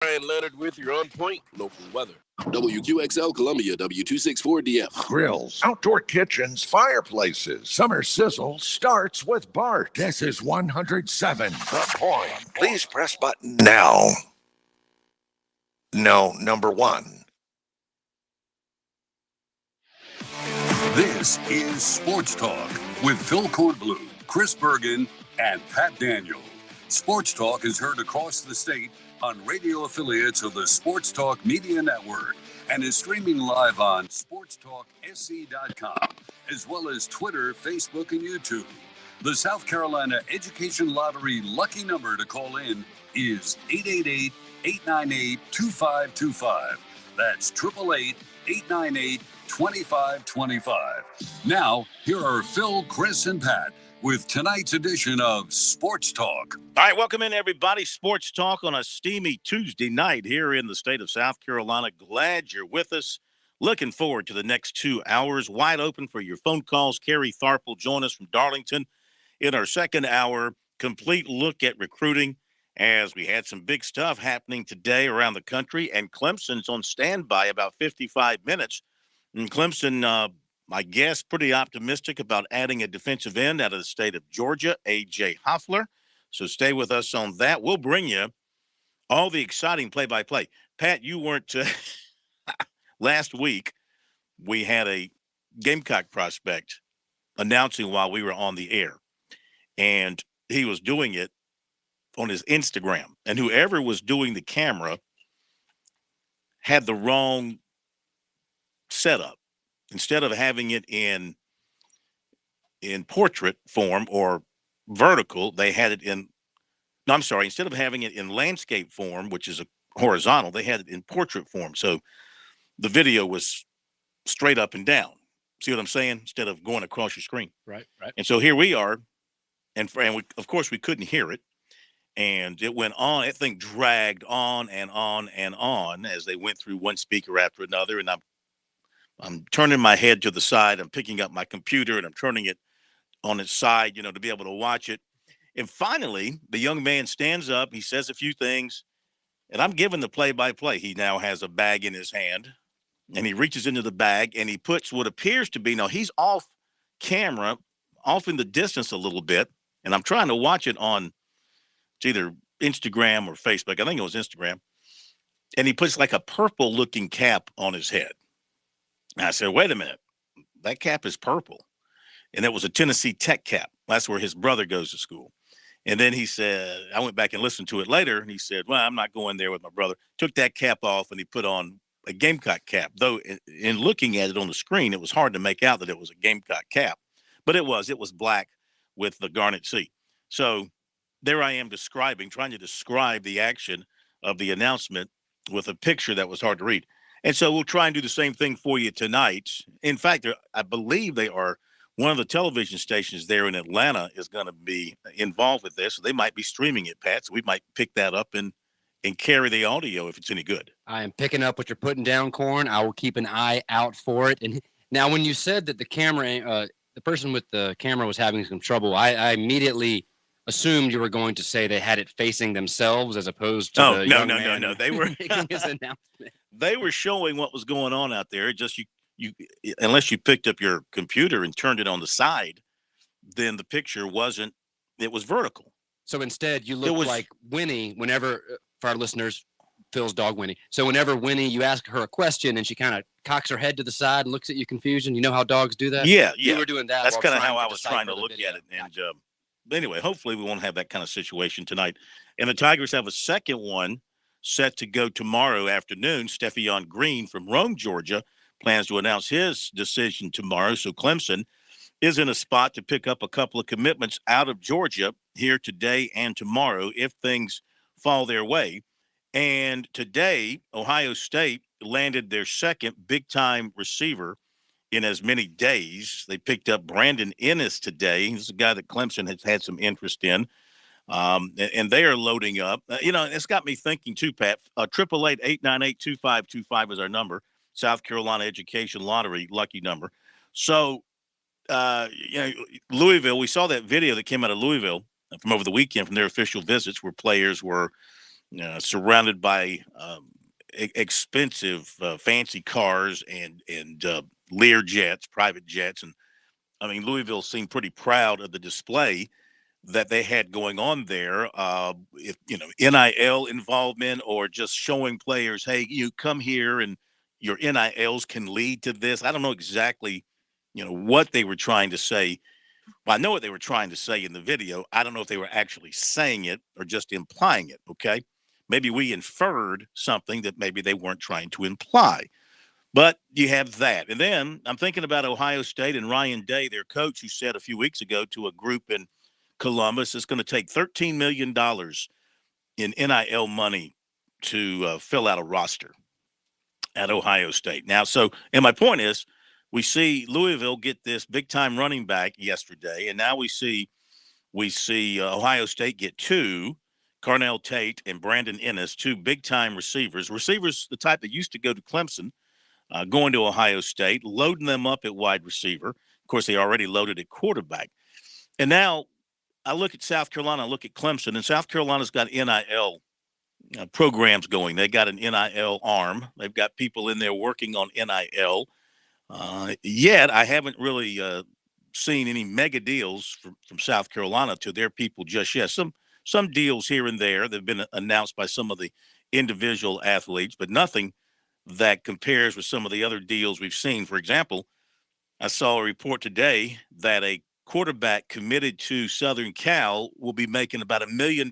Brian Leonard with your on-point local weather. WQXL Columbia, W264DF. Grills, outdoor kitchens, fireplaces. Summer sizzle starts with Bart. This is 107 The Point. Please press button now. No, number 1. This is Sports Talk with Phil Kornblum, Chris Bergen, and Pat Daniel. Sports Talk is heard across the state on radio affiliates of the Sports Talk Media Network and is streaming live on SportsTalkSC.com, as well as Twitter, Facebook, and YouTube. The South Carolina Education Lottery lucky number to call in is 888-898-2525. That's 888-898-2525. Now, here are Phil, Chris, and Pat with tonight's edition of Sports Talk. All right, welcome in, everybody. Sports Talk on a steamy Tuesday night here in the state of South Carolina. Glad you're with us. Looking forward to the next 2 hours. Wide open for your phone calls. Carrie Tharp will join us from Darlington in our second hour. Complete look at recruiting as we had some big stuff happening today around the country. And Clemson's on standby about 55 minutes. And Clemson, I guess, pretty optimistic about adding a defensive end out of the state of Georgia, A.J. Hoffler. So stay with us on that. We'll bring you all the exciting play-by-play. Pat, you weren't last week. We had a Gamecock prospect announcing while we were on the air, and he was doing it on his Instagram. And whoever was doing the camera had the wrong setup. Instead of having it in portrait form or vertical, they had it instead of having it in landscape form, which is a horizontal, they had it in portrait form. So the video was straight up and down. See what I'm saying? Instead of going across your screen. Right. And so here we are, and we, of course, we couldn't hear it. And it went on. That thing dragged on and on and on as they went through one speaker after another. And I'm turning my head to the side. I'm picking up my computer and I'm turning it on its side, to be able to watch it. And finally, the young man stands up. He says a few things, and I'm giving the play-by-play. He now has a bag in his hand, and he reaches into the bag, and he puts what appears to be, now he's off camera, off in the distance a little bit, and I'm trying to watch it on, it's either Instagram or Facebook. I think it was Instagram. And he puts like a purple-looking cap on his head. And I said, wait a minute, that cap is purple. And it was a Tennessee Tech cap. That's where his brother goes to school. And then he said, I went back and listened to it later, and he said, well, I'm not going there with my brother. Took that cap off, and he put on a Gamecock cap. Though in looking at it on the screen, it was hard to make out that it was a Gamecock cap. But it was black with the garnet C. So there I am trying to describe the action of the announcement with a picture that was hard to read. And so we'll try and do the same thing for you tonight. In fact, I believe they are one of the television stations there in Atlanta is going to be involved with this. So they might be streaming it, Pat. So we might pick that up and carry the audio if it's any good. I am picking up what you're putting down, Corn. I will keep an eye out for it. And now when you said that the camera, the person with the camera was having some trouble, I immediately assumed you were going to say they had it facing themselves as opposed to the young man No. They were making his announcement. They were showing what was going on out there. Just you unless you picked up your computer and turned it on the side, then the picture wasn't. It was vertical. So instead, you look like Winnie. Whenever, for our listeners, Phil's dog Winnie. So whenever Winnie, you ask her a question and she kind of cocks her head to the side and looks at you confusion. You know how dogs do that? Yeah. You were doing that. That's kind of how I was trying to look at it. And anyway, hopefully we won't have that kind of situation tonight. And the Tigers have a second one set to go tomorrow afternoon. Stephion Green from Rome, Georgia, plans to announce his decision tomorrow. So Clemson is in a spot to pick up a couple of commitments out of Georgia here today and tomorrow if things fall their way. And today, Ohio State landed their second big-time receiver in as many days. They picked up Brandon Ennis today. He's a guy that Clemson has had some interest in. And they are loading up. It's got me thinking too, Pat. 888-898-2525 is our number. South Carolina Education Lottery lucky number. So, Louisville, we saw that video that came out of Louisville from over the weekend from their official visits where players were surrounded by expensive, fancy cars and Lear jets, private jets, and I mean Louisville seemed pretty proud of the display that they had going on there. If NIL involvement or just showing players, hey, you come here and your NILs can lead to this. I don't know exactly, what they were trying to say. Well, I know what they were trying to say in the video. I don't know if they were actually saying it or just implying it. Okay. Maybe we inferred something that maybe they weren't trying to imply. But you have that. And then I'm thinking about Ohio State and Ryan Day, their coach, who said a few weeks ago to a group in Columbus, it's going to take $13 million in NIL money to fill out a roster at Ohio State. Now, and my point is, we see Louisville get this big time running back yesterday, and now we see Ohio State get two, Carnell Tate and Brandon Ennis, two big time receivers, the type that used to go to Clemson, going to Ohio State, loading them up at wide receiver. Of course, they already loaded at quarterback, and now I look at South Carolina, I look at Clemson, and South Carolina's got NIL programs going. They got an NIL arm. They've got people in there working on NIL. Yet I haven't really seen any mega deals from South Carolina to their people just yet. Some deals here and there that have been announced by some of the individual athletes, but nothing that compares with some of the other deals we've seen. For example, I saw a report today that a quarterback committed to Southern Cal will be making about $1 million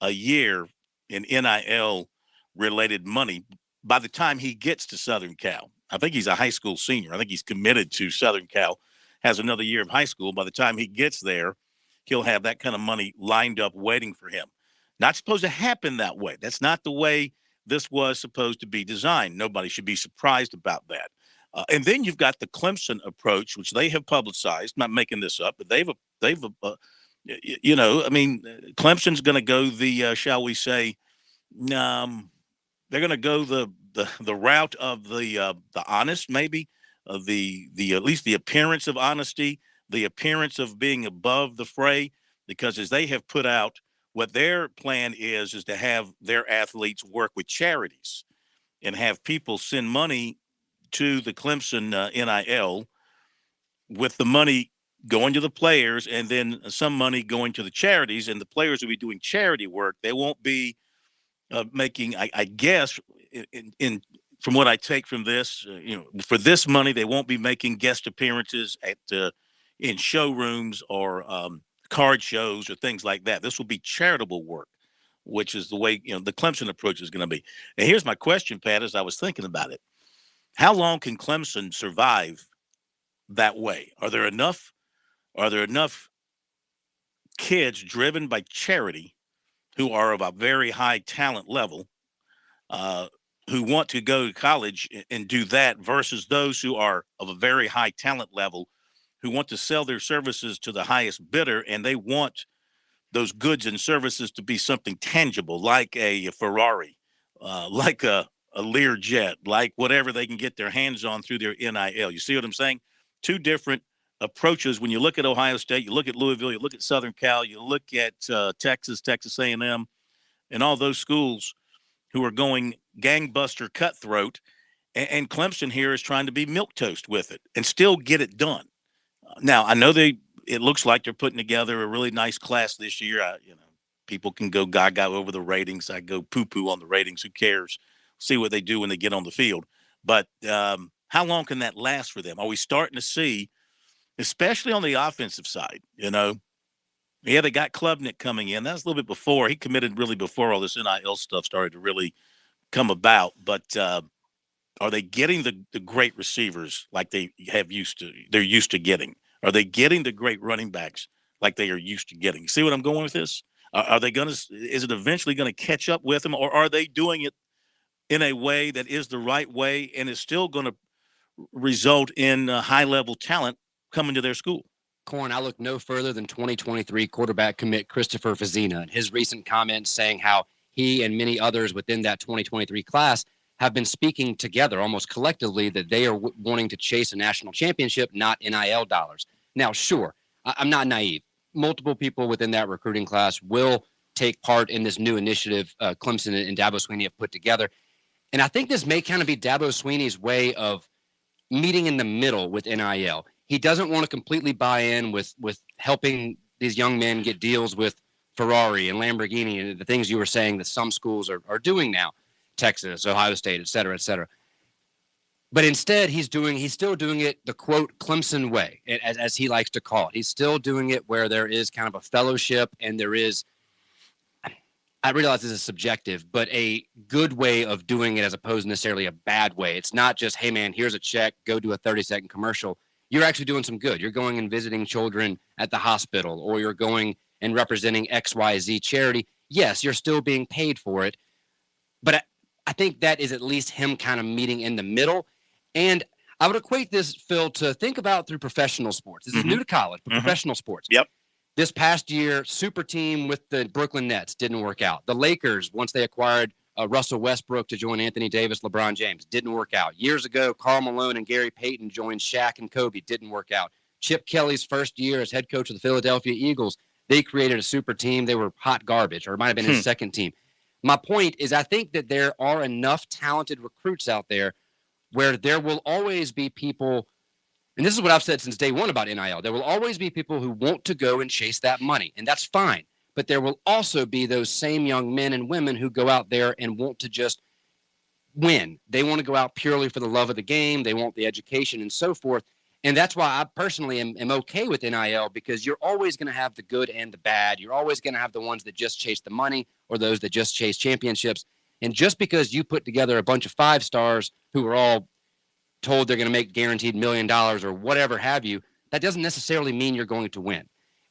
a year in NIL related money by the time he gets to Southern Cal. I think he's a high school senior. I think he's committed to Southern Cal, has another year of high school. By the time he gets there, he'll have that kind of money lined up waiting for him. Not supposed to happen that way. That's not the way this was supposed to be designed. Nobody should be surprised about that. And then you've got the Clemson approach, which they have publicized. I'm not making this up, but Clemson's going to go the, shall we say, they're going to go the route of the honest, maybe the at least the appearance of honesty, the appearance of being above the fray, because as they have put out, what their plan is to have their athletes work with charities and have people send money to the Clemson NIL, with the money going to the players and then some money going to the charities, and the players will be doing charity work. They won't be making, I guess, from what I take from this, for this money, they won't be making guest appearances in showrooms or card shows or things like that. This will be charitable work, which is the way the Clemson approach is going to be. And here's my question, Pat, as I was thinking about it: how long can Clemson survive that way? Are there enough kids driven by charity who are of a very high talent level, who want to go to college and do that, versus those who are of a very high talent level who want to sell their services to the highest bidder, and they want those goods and services to be something tangible, like a Ferrari, like a Lear jet, like whatever they can get their hands on through their NIL. You see what I'm saying? Two different approaches. When you look at Ohio State, you look at Louisville, you look at Southern Cal, you look at Texas A&M, and all those schools who are going gangbuster cutthroat, and Clemson here is trying to be milquetoast with it and still get it done. Now, I know it looks like they're putting together a really nice class this year. People can go gaga over the ratings. I go poo-poo on the ratings. Who cares? See what they do when they get on the field. But how long can that last for them? Are we starting to see, especially on the offensive side, yeah, they got Klubnik coming in. That was a little bit before. He committed really before all this NIL stuff started to really come about. But are they getting the great receivers like they're used to getting? Are they getting the great running backs like they are used to getting? See what I'm going with this? Is it eventually going to catch up with them, or are they doing it in a way that is the right way and is still going to result in high-level talent coming to their school? Corn, I look no further than 2023 quarterback commit Christopher Fazina and his recent comments saying how he and many others within that 2023 class have been speaking together almost collectively that they are wanting to chase a national championship, not NIL dollars. Now, sure, I'm not naive. Multiple people within that recruiting class will take part in this new initiative Clemson and Dabo Swinney have put together. And I think this may kind of be Dabo Swinney's way of meeting in the middle with NIL. He doesn't want to completely buy in with helping these young men get deals with Ferrari and Lamborghini and the things you were saying that some schools are doing now, Texas, Ohio State, et cetera, et cetera. But instead, he's still doing it the quote Clemson way, as he likes to call it. He's still doing it where there is kind of a fellowship and there is, I realize this is subjective, but a good way of doing it as opposed to necessarily a bad way. It's not just, hey, man, here's a check, go do a 30-second commercial. You're actually doing some good. You're going and visiting children at the hospital, or you're going and representing XYZ charity. Yes, you're still being paid for it. But I think that is at least him kind of meeting in the middle. And I would equate this, Phil, to think about through professional sports. This is new to college, but professional sports. Yep. This past year, super team with the Brooklyn Nets didn't work out. The Lakers, once they acquired Russell Westbrook to join Anthony Davis, LeBron James, didn't work out. Years ago, Karl Malone and Gary Payton joined Shaq and Kobe, didn't work out. Chip Kelly's first year as head coach of the Philadelphia Eagles, they created a super team. They were hot garbage, or it might have been his second team. My point is I think that there are enough talented recruits out there where there will always be people, and this is what I've said since day one about NIL, there will always be people who want to go and chase that money, and that's fine. But there will also be those same young men and women who go out there and want to just win. They want to go out purely for the love of the game. They want the education and so forth. And that's why I personally am okay with NIL, because you're always going to have the good and the bad. You're always going to have the ones that just chase the money or those that just chase championships. And just because you put together a bunch of 5 stars who are all told they're going to make guaranteed $1 million or whatever have you, that doesn't necessarily mean you're going to win.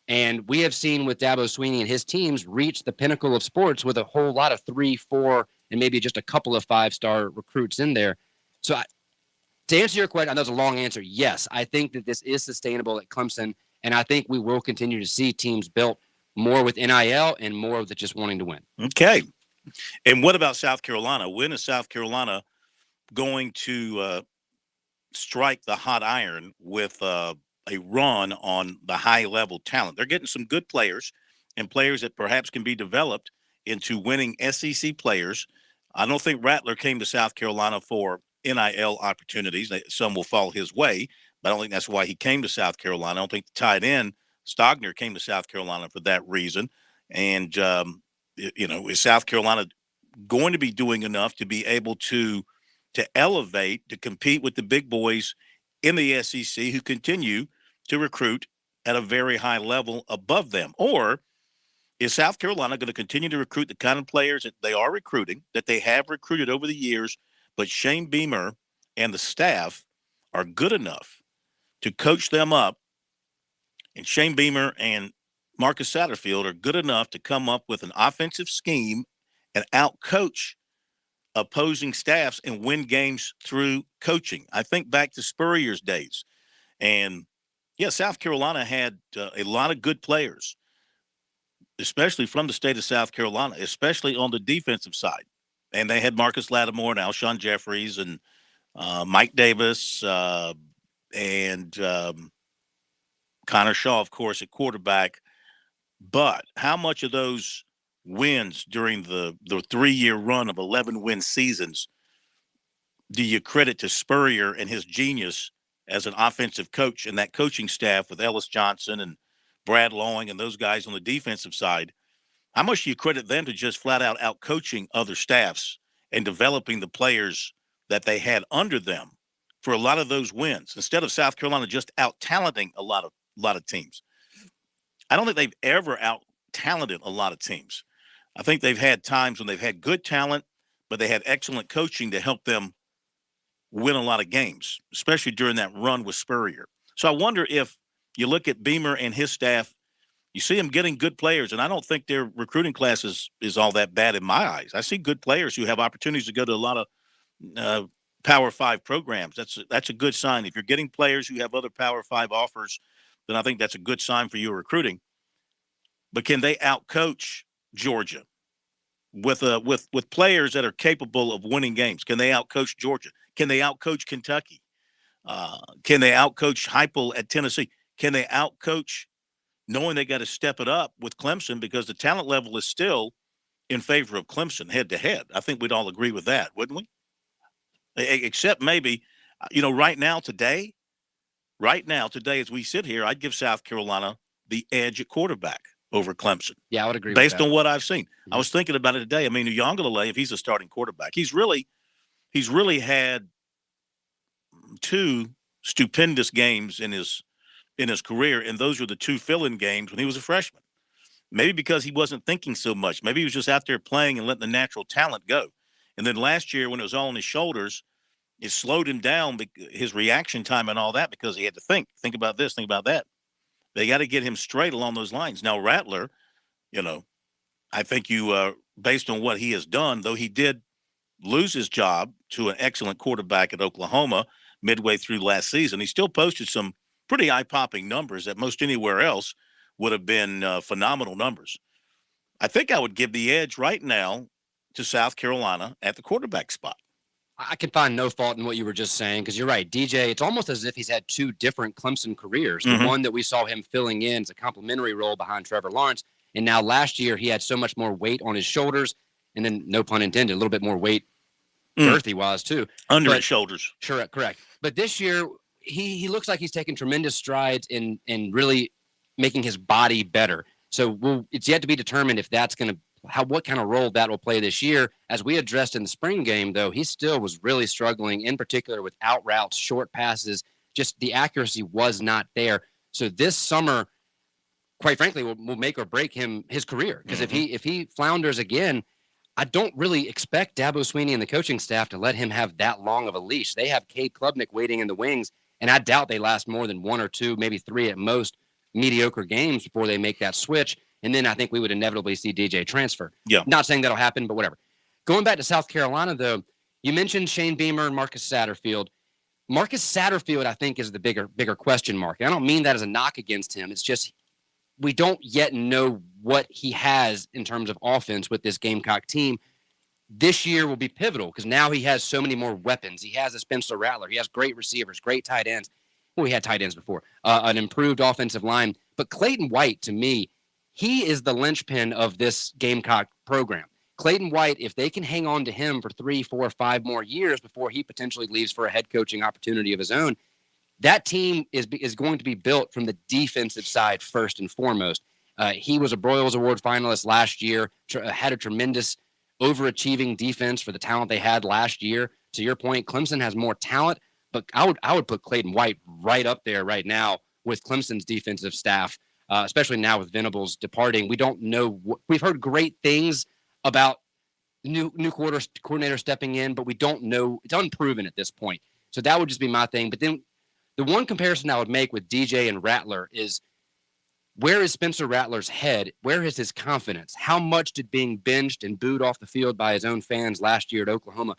And we have seen with Dabo Swinney and his teams reach the pinnacle of sports with a whole lot of 3, 4, and maybe just a couple of 5-star recruits in there. So to answer your question, I know it's a long answer. Yes, I think that this is sustainable at Clemson, and I think we will continue to see teams built more with NIL and more of the just wanting to win. Okay. And what about South Carolina? When is South Carolina going to strike the hot iron with a run on the high-level talent? They're getting some good players and players that perhaps can be developed into winning SEC players. I don't think Rattler came to South Carolina for NIL opportunities. Some will fall his way, but I don't think that's why he came to South Carolina. I don't think the tight end, Stogner, came to South Carolina for that reason. And, is South Carolina going to be doing enough to be able to elevate, to compete with the big boys in the SEC who continue to recruit at a very high level above them? Or is South Carolina going to continue to recruit the kind of players that they are recruiting, that they have recruited over the years, but Shane Beamer and the staff are good enough to coach them up, and Shane Beamer and Marcus Satterfield are good enough to come up with an offensive scheme and outcoach opposing staffs and win games through coaching? I think back to Spurrier's days. And, yeah, South Carolina had a lot of good players, especially from the state of South Carolina, especially on the defensive side. And they had Marcus Lattimore and Alshon Jeffries and Mike Davis and Connor Shaw, of course, at quarterback. But how much of those wins during the 3-year run of 11-win seasons do you credit to Spurrier and his genius as an offensive coach and that coaching staff with Ellis Johnson and Brad Lowing and those guys on the defensive side? How much do you credit them to just flat out coaching other staffs and developing the players that they had under them for a lot of those wins, instead of South Carolina just out-talenting a lot of teams? I don't think they've ever out-talented a lot of teams. I think they've had times when they've had good talent, but they had excellent coaching to help them win a lot of games, especially during that run with Spurrier. So I wonder if you look at Beamer and his staff, you see them getting good players, and I don't think their recruiting class is all that bad in my eyes. I see good players who have opportunities to go to a lot of Power 5 programs. That's a good sign. If you're getting players who have other Power 5 offers, then I think that's a good sign for your recruiting. But can they outcoach Georgia with players that are capable of winning games? Can they outcoach Georgia? Can they outcoach Kentucky? Can they outcoach Heupel at Tennessee? Can they outcoach knowing they got to step it up with Clemson because the talent level is still in favor of Clemson head to head. I think we'd all agree with that, wouldn't we? Except maybe, right now, today, as we sit here, I'd give South Carolina the edge at quarterback over Clemson. Yeah, I would agree based with that. on what I've seen. Mm-hmm. I was thinking about it today. I mean, Uiagalelei, if he's a starting quarterback, he's really had two stupendous games in his career, and those were the two fill-in games when he was a freshman. Maybe because he wasn't thinking so much. Maybe he was just out there playing and letting the natural talent go. And then last year, when it was all on his shoulders, it slowed him down, his reaction time and all that, because he had to think about this, think about that. They got to get him straight along those lines. Now, Rattler, I think based on what he has done, though he did lose his job to an excellent quarterback at Oklahoma midway through last season, he still posted some pretty eye-popping numbers that most anywhere else would have been phenomenal numbers. I think I would give the edge right now to South Carolina at the quarterback spot. I can find no fault in what you were just saying, because you're right. DJ, it's almost as if he's had two different Clemson careers. Mm-hmm. The one that we saw him filling in as a complimentary role behind Trevor Lawrence, and now last year he had so much more weight on his shoulders, and then, no pun intended, a little bit more weight girthy-wise too. Under his shoulders. Sure, correct. But this year, he looks like he's taking tremendous strides in really making his body better. So it's yet to be determined if that's going to what kind of role that will play this year. As we addressed in the spring game, though, he still was really struggling, in particular with out routes, short passes. Just the accuracy was not there. So this summer, quite frankly, will make or break his career. Because if he flounders again, I don't really expect Dabo Swinney and the coaching staff to let him have that long of a leash. They have Cade Klubnik waiting in the wings, and I doubt they last more than one or two, maybe three at most, mediocre games before they make that switch. And then I think we would inevitably see DJ transfer. Yeah. Not saying that'll happen, but whatever. Going back to South Carolina, though, you mentioned Shane Beamer and Marcus Satterfield. Marcus Satterfield, I think, is the bigger question mark. I don't mean that as a knock against him. It's just we don't yet know what he has in terms of offense with this Gamecock team. This year will be pivotal because now he has so many more weapons. He has a Spencer Rattler. He has great receivers, great tight ends. Well, we had tight ends before. An improved offensive line. But Clayton White, to me, he is the linchpin of this Gamecock program. Clayton White, if they can hang on to him for 3, 4, 5 more years before he potentially leaves for a head coaching opportunity of his own, that team is going to be built from the defensive side first and foremost. He was a Broyles Award finalist last year, had a tremendous overachieving defense for the talent they had last year. To your point, Clemson has more talent, but I would put Clayton White right up there right now with Clemson's defensive staff. Especially now with Venables departing. We don't know. We've heard great things about new coordinator stepping in, but we don't know. It's unproven at this point. So that would just be my thing. But then the one comparison I would make with DJ and Rattler is, where is Spencer Rattler's head? Where is his confidence? How much did being benched and booed off the field by his own fans last year at Oklahoma,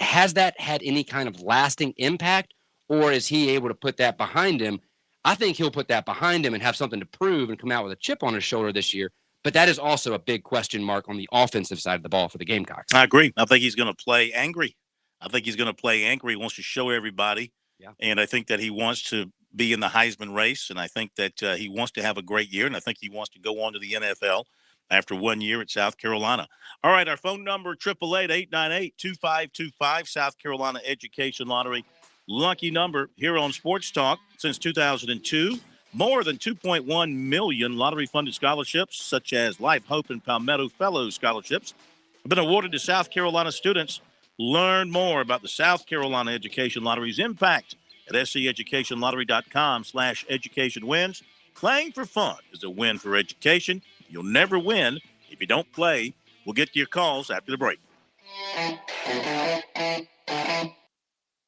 has that had any kind of lasting impact, or is he able to put that behind him? I think he'll put that behind him and have something to prove and come out with a chip on his shoulder this year. But that is also a big question mark on the offensive side of the ball for the Gamecocks. I agree. I think he's going to play angry. He wants to show everybody. Yeah. And I think that he wants to be in the Heisman race. And I think that he wants to have a great year. And I think he wants to go on to the NFL after 1 year at South Carolina. All right. Our phone number, 888-898-2525, South Carolina Education Lottery. Lucky number here on Sports Talk since 2002. More than 2.1 million lottery-funded scholarships, such as Life, Hope, and Palmetto Fellows scholarships, have been awarded to South Carolina students. Learn more about the South Carolina Education Lottery's impact at sceducationlottery.com/educationwins. Playing for fun is a win for education. You'll never win if you don't play. We'll get to your calls after the break.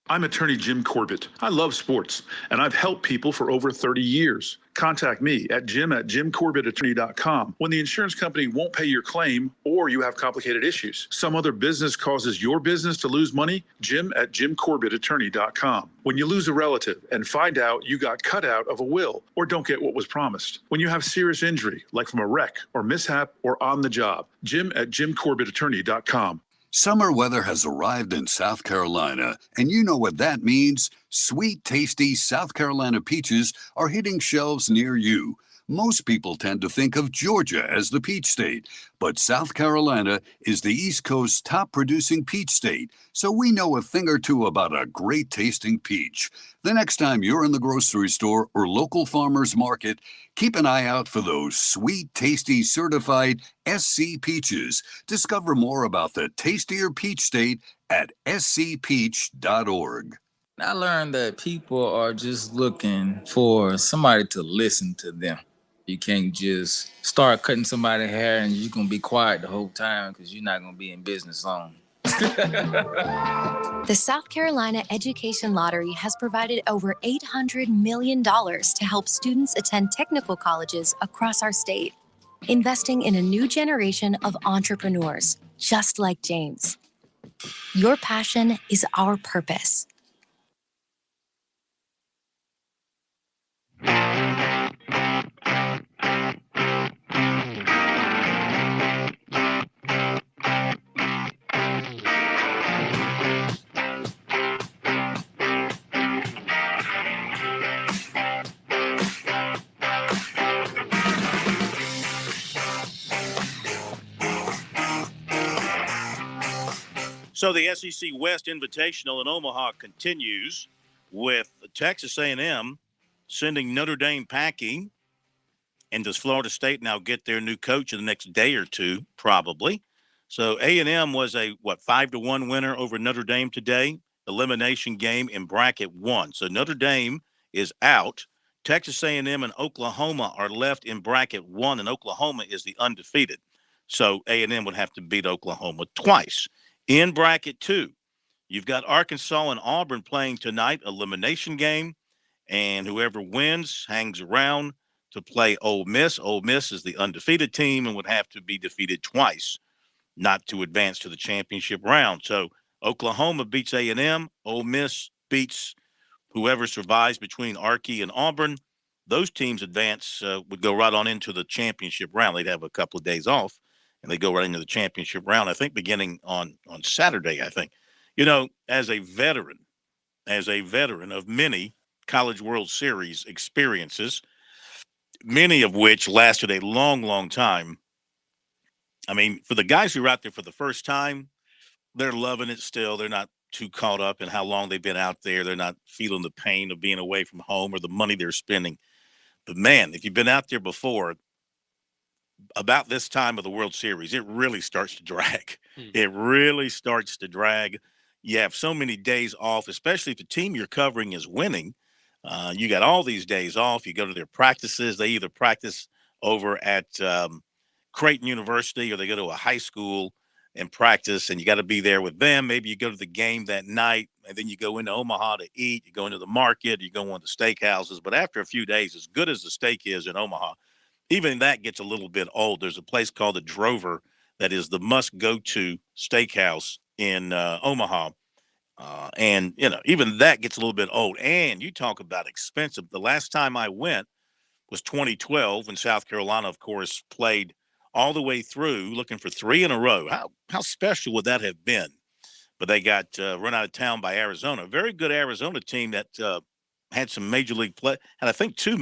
I'm attorney Jim Corbett. I love sports, and I've helped people for over 30 years. Contact me at jim@jimcorbettattorney.com when the insurance company won't pay your claim or you have complicated issues. Some other business causes your business to lose money, jim@jimcorbettattorney.com. When you lose a relative and find out you got cut out of a will or don't get what was promised. When you have serious injury, like from a wreck or mishap or on the job, jim@jimcorbettattorney.com. Summer weather has arrived in South Carolina, and you know what that means. Sweet, tasty South Carolina peaches are hitting shelves near you. Most people tend to think of Georgia as the peach state, but South Carolina is the East Coast's top producing peach state, so we know a thing or two about a great tasting peach. The next time you're in the grocery store or local farmer's market, keep an eye out for those sweet, tasty, certified SC peaches. Discover more about the tastier peach state at scpeach.org. I learned that people are just looking for somebody to listen to them. You can't just start cutting somebody's hair and you're going to be quiet the whole time because you're not going to be in business long. The South Carolina Education Lottery has provided over $800 million to help students attend technical colleges across our state, investing in a new generation of entrepreneurs, just like James. Your passion is our purpose. So the SEC West Invitational in Omaha continues with Texas A&M sending Notre Dame packing. And does Florida State now get their new coach in the next day or two? Probably. So A&M was a 5-1 winner over Notre Dame today. Elimination game in bracket 1. So Notre Dame is out. Texas A&M and Oklahoma are left in bracket 1, and Oklahoma is the undefeated. So A&M would have to beat Oklahoma twice. In bracket 2, you've got Arkansas and Auburn playing tonight, elimination game, and whoever wins hangs around to play Ole Miss. Ole Miss is the undefeated team and would have to be defeated twice not to advance to the championship round. So Oklahoma beats A&M. Ole Miss beats whoever survives between Arky and Auburn. Those teams advance would go right on into the championship round. They'd have a couple of days off, and they go right into the championship round, I think, beginning on Saturday, I think. You know, as a veteran of many College World Series experiences, many of which lasted a long, long time. I mean, for the guys who are out there for the first time, they're loving it still. They're not too caught up in how long they've been out there. They're not feeling the pain of being away from home or the money they're spending. But, man, if you've been out there before, about this time of the World Series, it really starts to drag. It really starts to drag. You have so many days off, especially if the team you're covering is winning. You got all these days off. You go to their practices. They either practice over at Creighton University or they go to a high school and practice, and you got to be there with them. Maybe you go to the game that night, and then you go into Omaha to eat. You go into the market. You go on the steakhouses. But after a few days, as good as the steak is in Omaha, even that gets a little bit old. There's a place called the Drover that is the must-go-to steakhouse in Omaha. And, you know, even that gets a little bit old. And you talk about expensive. The last time I went was 2012 when South Carolina, of course, played all the way through looking for 3 in a row. How special would that have been? But they got run out of town by Arizona. A very good Arizona team that had some major league play. And I think 2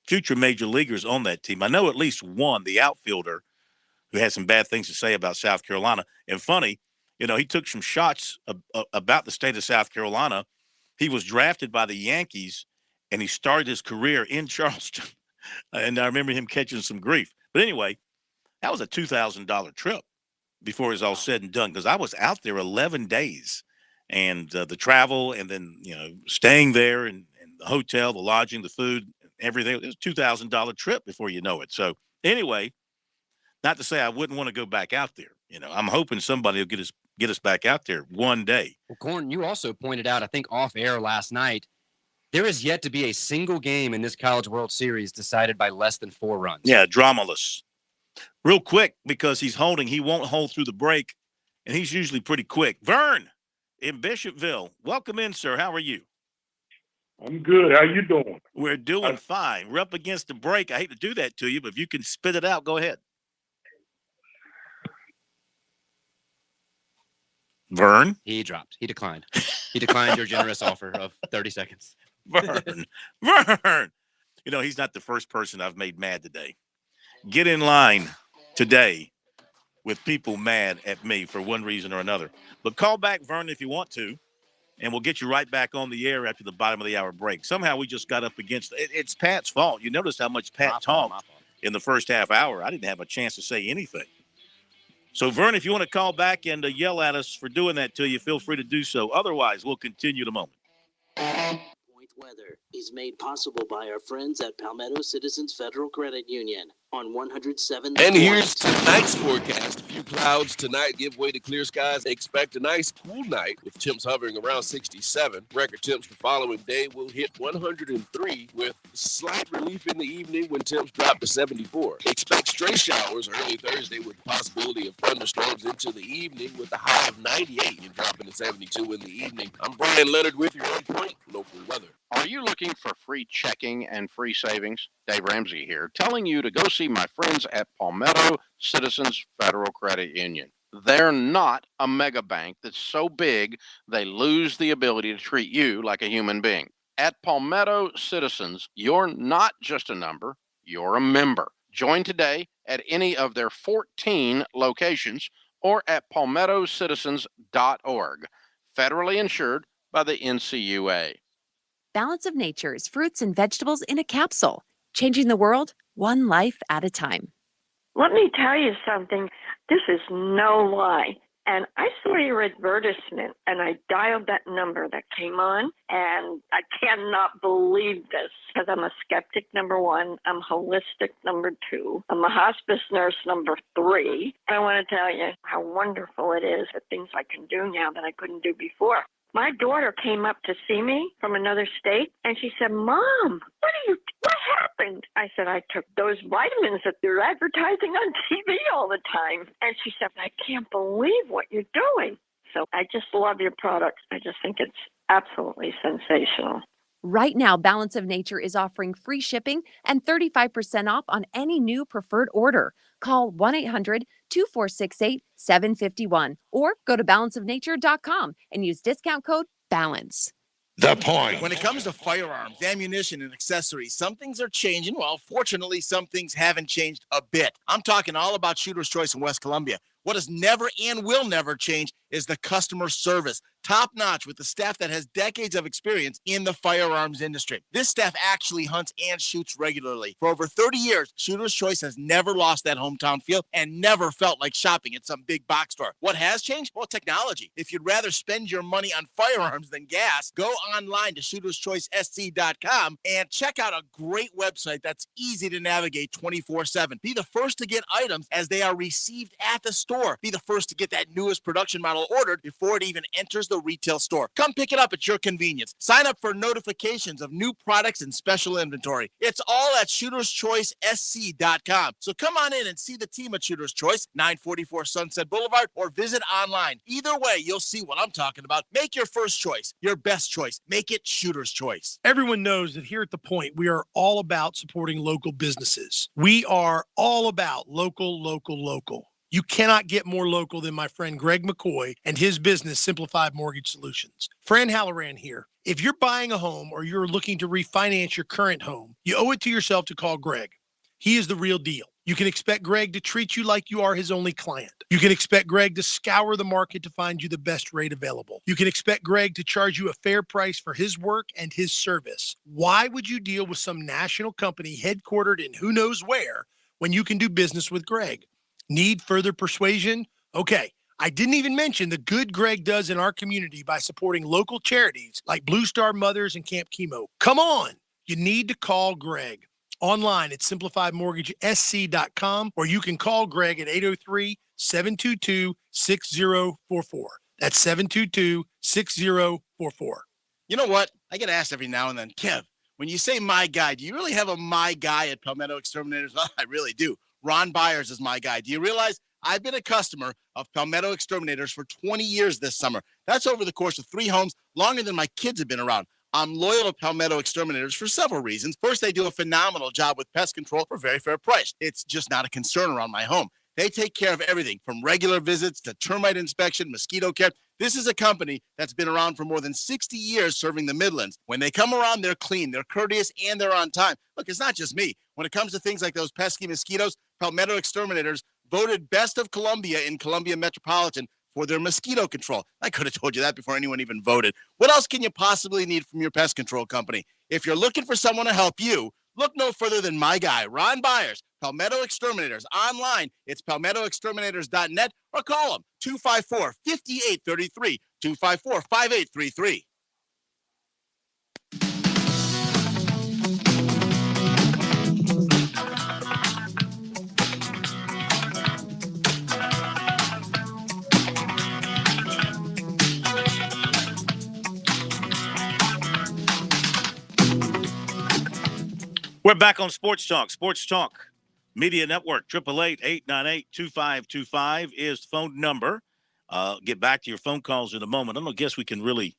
future major leaguers on that team. I know at least one, the outfielder, who had some bad things to say about South Carolina. And funny, you know, he took some shots about the state of South Carolina. He was drafted by the Yankees, and he started his career in Charleston. And I remember him catching some grief. But anyway, that was a $2,000 trip before it was all said and done, because I was out there 11 days. And the travel and then, you know, staying there and the hotel, the lodging, the food, everything. It was a $2,000 trip before you know it. So anyway, not to say I wouldn't want to go back out there. You know, I'm hoping somebody will get us back out there one day. Well, Corn, you also pointed out, I think off air last night, there is yet to be a single game in this College World Series decided by less than 4 runs. Yeah, dramaless. Real quick, because he won't hold through the break, and he's usually pretty quick. Vern in Bishopville, welcome in, sir. How are you? I'm good. How you doing? We're doing fine. We're up against the break. I hate to do that to you, but if you can spit it out, go ahead. Vern? He dropped. He declined. He declined your generous offer of 30 seconds. Vern. You know, he's not the first person I've made mad today. Get in line today with people mad at me for one reason or another. But call back, Vernon, if you want to, and we'll get you right back on the air after the bottom of the hour break. Somehow we just got up against it. It's Pat's fault. You noticed how much Pat talked in the first half hour. I didn't have a chance to say anything. So, Vern, if you want to call back and yell at us for doing that to you, feel free to do so. Otherwise, we'll continue in a moment. Point weather is made possible by our friends at Palmetto Citizens Federal Credit Union on 107. And here's tonight's forecast. A few clouds tonight give way to clear skies. Expect a nice cool night with temps hovering around 67. Record temps the following day will hit 103 with slight relief in the evening when temps drop to 74. Expect stray showers early Thursday with the possibility of thunderstorms into the evening with a high of 98 and dropping to 72 in the evening. I'm Brian Leonard with your On Point Local Weather. Are you looking for free checking and free savings? Dave Ramsey here, telling you to go see my friends at Palmetto Citizens Federal Credit Union. They're not a mega bank that's so big they lose the ability to treat you like a human being. At Palmetto Citizens, you're not just a number, you're a member. Join today at any of their 14 locations or at palmettocitizens.org. Federally insured by the NCUA. Balance of Nature's fruits and vegetables in a capsule, changing the world one life at a time. Let me tell you something. This is no lie. And I saw your advertisement, and I dialed that number that came on, and I cannot believe this, because I'm a skeptic, number one. I'm holistic, number two. I'm a hospice nurse, number three. I want to tell you how wonderful it is, the things I can do now that I couldn't do before. My daughter came up to see me from another state, and she said, Mom, what happened? I said, I took those vitamins that they're advertising on TV all the time. And she said, I can't believe what you're doing. So I just love your products. I just think it's absolutely sensational. Right now, Balance of Nature is offering free shipping and 35% off on any new preferred order. Call 1-800-2468-751 or go to balanceofnature.com and use discount code BALANCE. The Point. When it comes to firearms, ammunition, and accessories, some things are changing. Well, fortunately, some things haven't changed a bit. I'm talking all about Shooter's Choice in West Columbia. What has never and will never change is the customer service. Top notch with the staff that has decades of experience in the firearms industry. This staff actually hunts and shoots regularly. For over 30 years, Shooter's Choice has never lost that hometown feel and never felt like shopping at some big box store. What has changed? Well, technology. If you'd rather spend your money on firearms than gas, go online to shooterschoicesc.com and check out a great website that's easy to navigate 24/7. Be the first to get items as they are received at the store. Be the first to get that newest production model ordered before it even enters the retail store. Come pick it up at your convenience. Sign up for notifications of new products and special inventory. It's all at shooterschoicesc.com. So come on in and see the team at Shooter's Choice, 944 Sunset Boulevard, or visit online. Either way, you'll see what I'm talking about. Make your first choice, your best choice. Make it Shooter's Choice. Everyone knows that here at The Point, we are all about supporting local businesses. We are all about local, local, local. You cannot get more local than my friend Greg McCoy and his business, Simplified Mortgage Solutions. Fran Halloran here. If you're buying a home or you're looking to refinance your current home, you owe it to yourself to call Greg. He is the real deal. You can expect Greg to treat you like you are his only client. You can expect Greg to scour the market to find you the best rate available. You can expect Greg to charge you a fair price for his work and his service. Why would you deal with some national company headquartered in who knows where when you can do business with Greg? Need further persuasion? Okay, I didn't even mention the good Greg does in our community by supporting local charities like Blue Star Mothers and Camp Chemo. Come on, you need to call Greg. Online at simplifiedmortgagesc.com, or you can call Greg at 803-722-6044. That's 722-6044. You know what? I get asked every now and then, Kev, when you say my guy, do you really have a my guy at Palmetto Exterminators? Well, I really do. Ron Byers is my guy. Do you realize I've been a customer of Palmetto Exterminators for 20 years this summer? That's over the course of 3 homes, longer than my kids have been around. I'm loyal to Palmetto Exterminators for several reasons. First, they do a phenomenal job with pest control for a very fair price. It's just not a concern around my home. They take care of everything from regular visits to termite inspection, mosquito care. This is a company that's been around for more than 60 years serving the Midlands. When they come around, they're clean, they're courteous, and they're on time. Look, it's not just me. When it comes to things like those pesky mosquitoes, Palmetto Exterminators voted best of Columbia in Columbia Metropolitan for their mosquito control. I could have told you that before anyone even voted. What else can you possibly need from your pest control company? If you're looking for someone to help you, look no further than my guy, Ron Byers, Palmetto Exterminators. Online, it's palmettoexterminators.net or call them 254-5833, 254-5833. We're back on Sports Talk. Sports Talk Media Network. 888-898-2525 is the phone number. Get back to your phone calls in a moment. I don't guess we can really.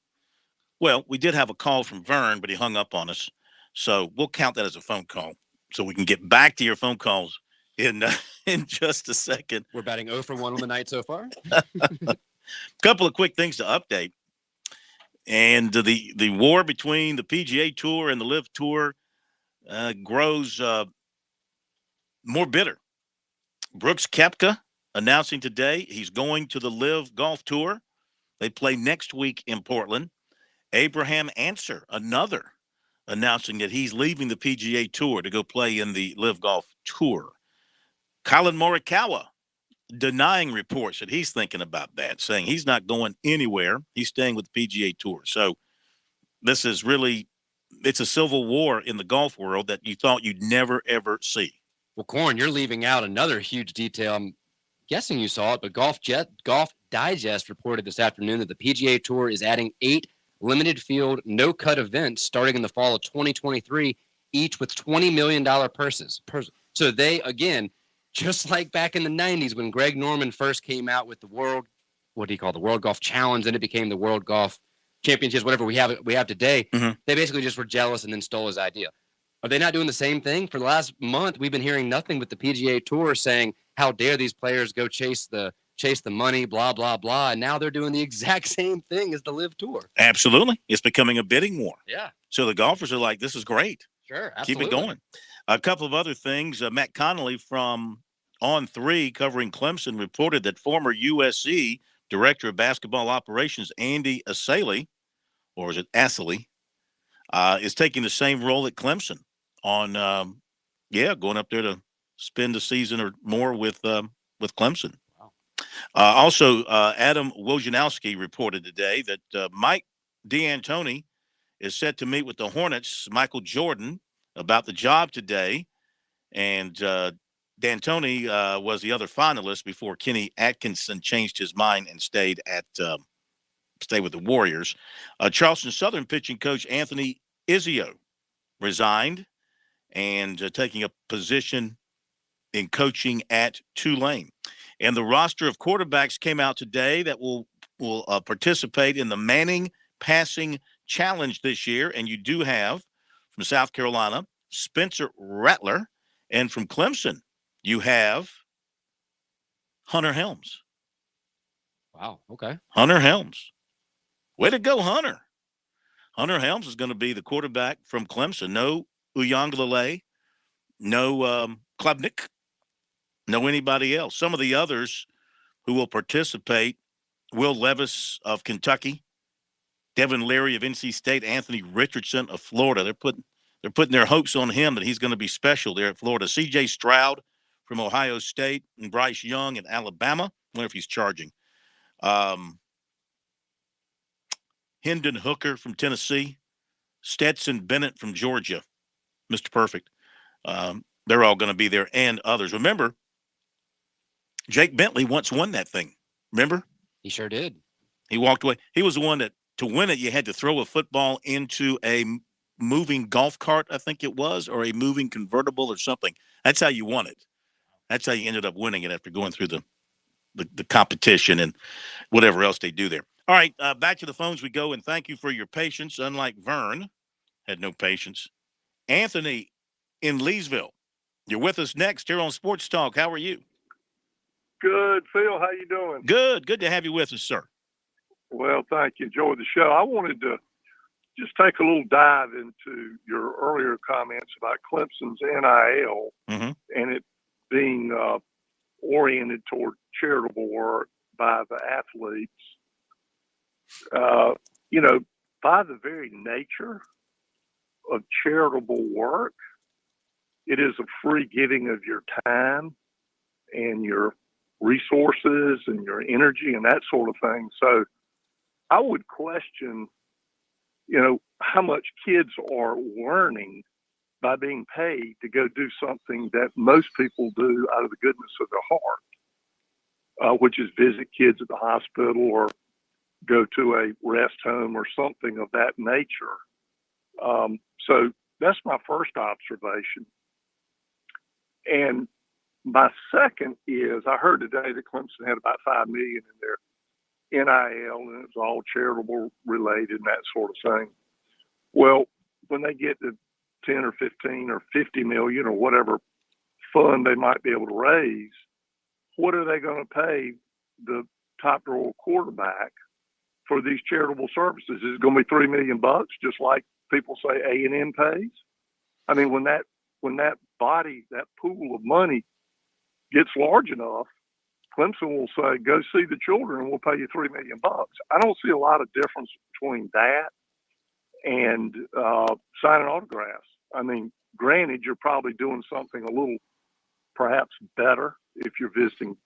Well, we did have a call from Vern, but he hung up on us. So we'll count that as a phone call. So we can get back to your phone calls in just a second. We're batting 0 for 1 on the night so far. Couple of quick things to update. And the war between the PGA Tour and the LIV Tour grows more bitter. Brooks Koepka announcing today he's going to the LIV Golf Tour. They play next week in Portland. Abraham Answer, another, announcing that he's leaving the PGA Tour to go play in the LIV Golf Tour. Colin Morikawa denying reports that he's thinking about that, saying he's not going anywhere. He's staying with the PGA Tour. So this is really, it's a civil war in the golf world that you thought you'd never, ever see. Well, Corn, you're leaving out another huge detail. I'm guessing you saw it, but Golf Digest reported this afternoon that the PGA Tour is adding 8 limited field, no-cut events starting in the fall of 2023, each with $20 million purses. So they, again, just like back in the 90s when Greg Norman first came out with the World Golf Challenge, and it became the World Golf Championships, whatever we have today. Mm-hmm. They basically just were jealous and then stole his idea. Are they not doing the same thing? For the last month, we've been hearing nothing but the PGA Tour saying, how dare these players go chase the money, blah, blah, blah. And now they're doing the exact same thing as the LIV Tour. Absolutely. It's becoming a bidding war. Yeah. So the golfers are like, this is great. Sure, absolutely. Keep it going. A couple of other things. Matt Connolly from On3 covering Clemson reported that former USC Director of Basketball Operations Andy Asali, or is it Asali, is taking the same role at Clemson on, going up there to spend a season or more with Clemson. Wow. Also, Adam Wojnarowski reported today that Mike D'Antoni is set to meet with the Hornets' Michael Jordan about the job today. And D'Antoni was the other finalist before Kenny Atkinson changed his mind and stay with the Warriors. Charleston Southern pitching coach Anthony Izio resigned and taking a position in coaching at Tulane. And the roster of quarterbacks came out today that will participate in the Manning Passing Challenge this year. And you do have from South Carolina, Spencer Rattler, and from Clemson, you have Hunter Helms. Wow. Okay. Hunter Helms. Way to go, Hunter. Hunter Helms is going to be the quarterback from Clemson. No Uyangalele, no Klubnik, no anybody else. Some of the others who will participate, Will Levis of Kentucky, Devin Leary of NC State, Anthony Richardson of Florida. They're putting their hopes on him that he's going to be special there at Florida. C.J. Stroud from Ohio State and Bryce Young in Alabama. I wonder if he's charging. Hendon Hooker from Tennessee, Stetson Bennett from Georgia, Mr. Perfect. They're all going to be there, and others. Remember, Jake Bentley once won that thing. Remember? He sure did. He walked away. He was the one that, to win it, you had to throw a football into a moving golf cart, I think it was, or a moving convertible or something. That's how you won it. That's how you ended up winning it after going through the competition and whatever else they do there. All right, back to the phones we go, and thank you for your patience. Unlike Vern, had no patience. Anthony in Leesville, you're with us next here on Sports Talk. How are you? Good. Phil, how you doing? Good. Good to have you with us, sir. Well, thank you. Enjoyed the show. I wanted to just take a little dive into your earlier comments about Clemson's NIL and it being oriented toward charitable work by the athletes. By the very nature of charitable work, it is a free giving of your time and your resources and your energy and that sort of thing. So I would question, how much kids are learning by being paid to go do something that most people do out of the goodness of their heart, which is visit kids at the hospital or go to a rest home or something of that nature. So that's my first observation. And my second is I heard today that Clemson had about $5 million in their NIL, and it's all charitable related and that sort of thing. Well, when they get to 10 or 15 or 50 million or whatever fund they might be able to raise, what are they going to pay the top drawer quarterback for these charitable services? Is it going to be $3 million, just like people say A&M pays? I mean, when that body, that pool of money gets large enough, Clemson will say, go see the children and we'll pay you $3 million. I don't see a lot of difference between that and signing autographs. I mean, granted, you're probably doing something a little perhaps better if you're visiting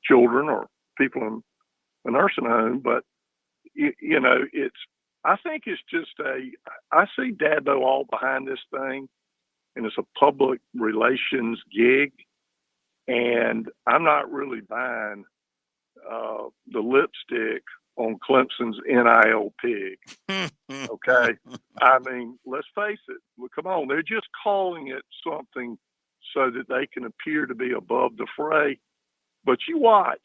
children or people in a nursing home, but I think it's just I see Dabo all behind this thing, and it's a public relations gig, and I'm not really buying the lipstick on Clemson's NIL pig. Okay. I mean, let's face it. Well, come on. They're just calling it something so that they can appear to be above the fray. But you watch,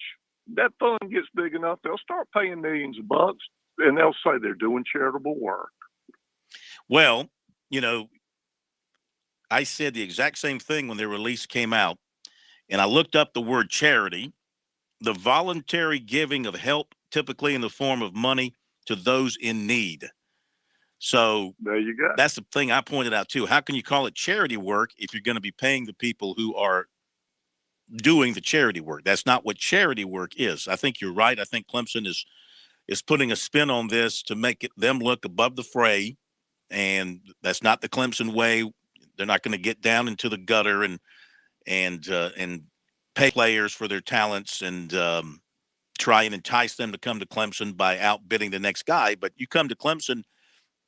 that fund gets big enough, they'll start paying millions of bucks and they'll say they're doing charitable work. Well, I said the exact same thing when their release came out, and I looked up the word charity, the voluntary giving of help, typically in the form of money to those in need. So there you go. That's the thing I pointed out too. How can you call it charity work if you're going to be paying the people who are doing the charity work? That's not what charity work is. I think you're right. I think Clemson is putting a spin on this to make them look above the fray, and that's not the Clemson way. They're not going to get down into the gutter and pay players for their talents and try and entice them to come to Clemson by outbidding the next guy. But you come to Clemson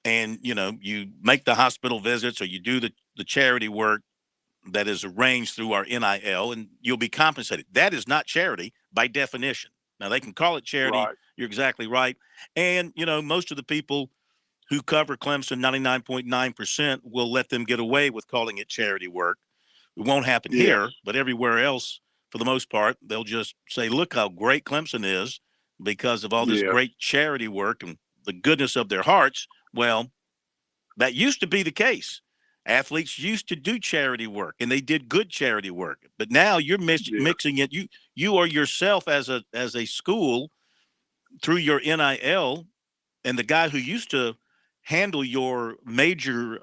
and, you make the hospital visits or you do the charity work that is arranged through our NIL, and you'll be compensated. That is not charity by definition. Now, they can call it charity. Right. You're exactly right. And, most of the people who cover Clemson, 99.9%, will let them get away with calling it charity work. It won't happen here, but everywhere else, for the most part, they'll just say, look how great Clemson is because of all this great charity work and the goodness of their hearts. Well, that used to be the case. Athletes used to do charity work, and they did good charity work. But now you're mixing it. You are yourself as a school through your NIL, and the guy who used to handle your major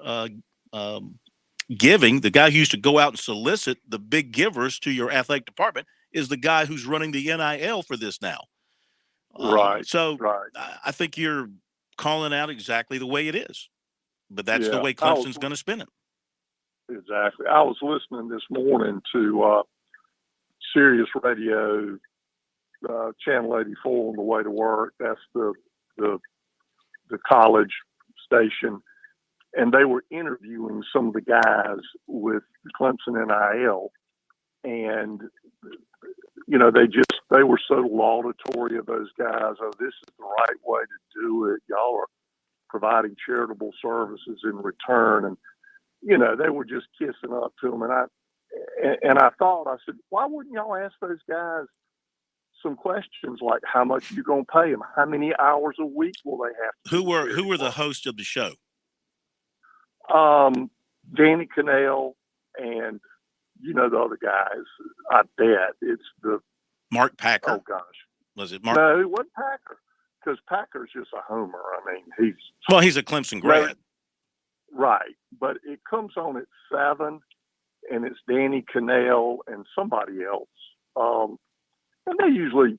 giving, the guy who used to go out and solicit the big givers to your athletic department, is the guy who's running the NIL for this now. Right. I think you're calling out exactly the way it is, but that's the way Clemson's going to spin it. Exactly. I was listening this morning to Sirius Radio, Channel 84 on the way to work. That's the college station. And they were interviewing some of the guys with Clemson NIL. And, they were so laudatory of those guys. Oh, this is the right way to do it. Y'all are providing charitable services in return. And, they were just kissing up to them. And I said, why wouldn't y'all ask those guys some questions like how much you going to pay them? How many hours a week will they have to Who were the hosts of the show? Danny Cannell and you know the other guys. I bet it's the Mark Packer. Oh gosh, was it Mark? No, it wasn't Packer, because Packer's just a homer. I mean, he's a Clemson grad, right? But it comes on at 7, and it's Danny Cannell and somebody else, and they usually,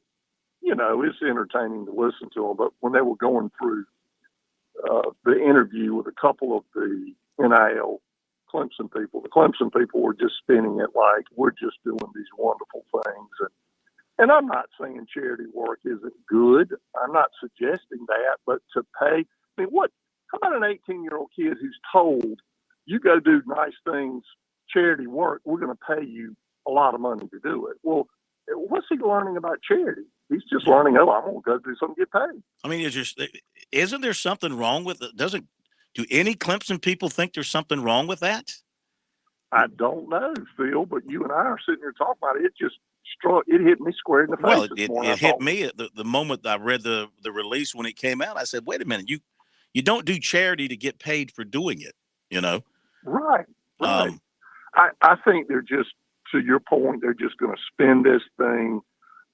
it's entertaining to listen to them. But when they were going through the interview with a couple of the NIL Clemson people, the Clemson people were just spinning it like we're just doing these wonderful things. And I'm not saying charity work isn't good. I'm not suggesting that, but to pay, how about an 18-year-old kid who's told, you go do nice things, charity work, we're going to pay you a lot of money to do it. Well, what's he learning about charity? He's just learning, I'm going to go do something, get paid. I mean, isn't there something wrong with it? Do any Clemson people think there's something wrong with that? I don't know, Phil, but you and I are sitting here talking about it. It hit me square in the face. Well, it hit me at the moment I read the release when it came out. I said, wait a minute, you don't do charity to get paid for doing it, Right. I think they're just, to your point, they're just going to spend this thing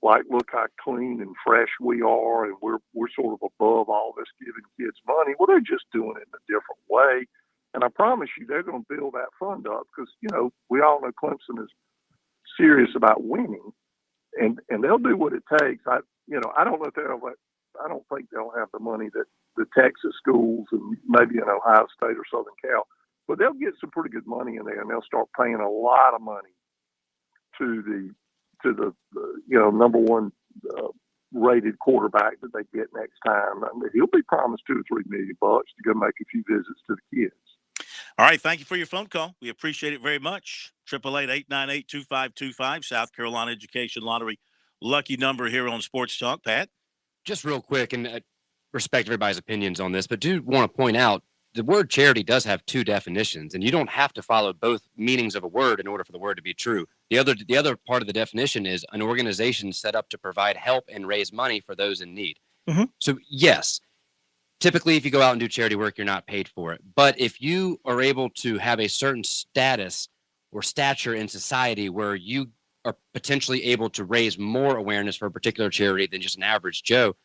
like, look how clean and fresh we are, and we're sort of above all this giving kids money. Well, they're just doing it in a different way. And I promise you, they're going to build that fund up because, we all know Clemson is serious about winning, and they'll do what it takes. I don't know if I don't think they'll have the money that the Texas schools and maybe in Ohio State or Southern Cal, but they'll get some pretty good money in there, and they'll start paying a lot of money to the number one rated quarterback that they get next time. I mean, he'll be promised $2 or $3 million to go make a few visits to the kids. All right, thank you for your phone call. We appreciate it very much. 888-898-2525, South Carolina Education Lottery lucky number here on Sports Talk. Pat? Just real quick, and I respect everybody's opinions on this, but do want to point out the word charity does have two definitions, and you don't have to follow both meanings of a word in order for the word to be true. The other part of the definition is an organization set up to provide help and raise money for those in need. Mm-hmm. So, yes, typically if you go out and do charity work, you're not paid for it. But if you are able to have a certain status or stature in society where you are potentially able to raise more awareness for a particular charity than just an average Joe,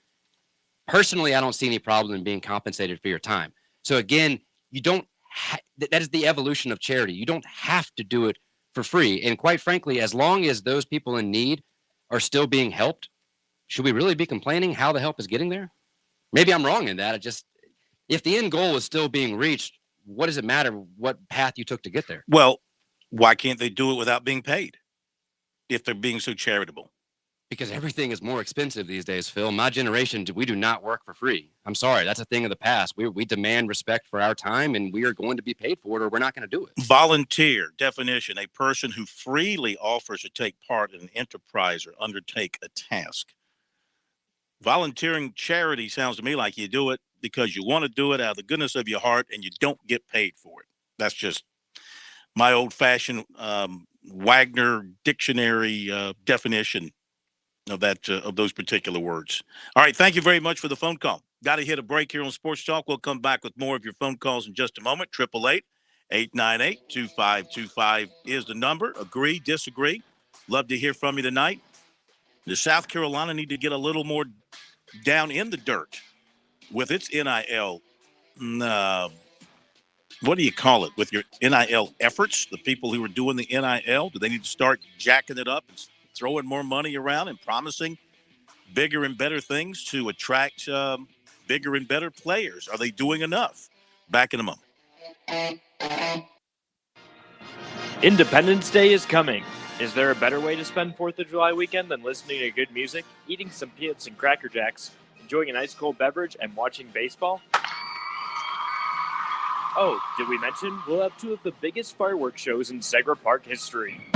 personally, I don't see any problem in being compensated for your time. So again, you don't. That is the evolution of charity. You don't have to do it for free. And quite frankly, as long as those people in need are still being helped, should we really be complaining how the help is getting there? Maybe I'm wrong in that. If the end goal is still being reached, what does it matter what path you took to get there? Well, why can't they do it without being paid if they're being so charitable? Because everything is more expensive these days, Phil. My generation, we do not work for free. I'm sorry. That's a thing of the past. We demand respect for our time, and we are going to be paid for it, or we're not going to do it. Volunteer definition, a person who freely offers to take part in an enterprise or undertake a task. Volunteering charity sounds to me like you do it because you want to do it out of the goodness of your heart, and you don't get paid for it. That's just my old-fashioned Wagner dictionary definition of that of those particular words. All right, thank you very much for the phone call. Got to hit a break here on Sports Talk. We'll come back with more of your phone calls in just a moment. 888-898-2525 is the number. Agree, disagree. Love to hear from you tonight. Does South Carolina need to get a little more down in the dirt with its NIL? What do you call it? With your NIL efforts, the people who are doing the NIL, do they need to start jacking it up and throwing more money around and promising bigger and better things to attract bigger and better players? Are they doing enough? Back in a moment. Independence Day is coming. Is there a better way to spend 4th of July weekend than listening to good music, eating some peanuts and Cracker Jacks, enjoying an ice cold beverage, and watching baseball? Oh, did we mention we'll have 2 of the biggest fireworks shows in Segra Park history?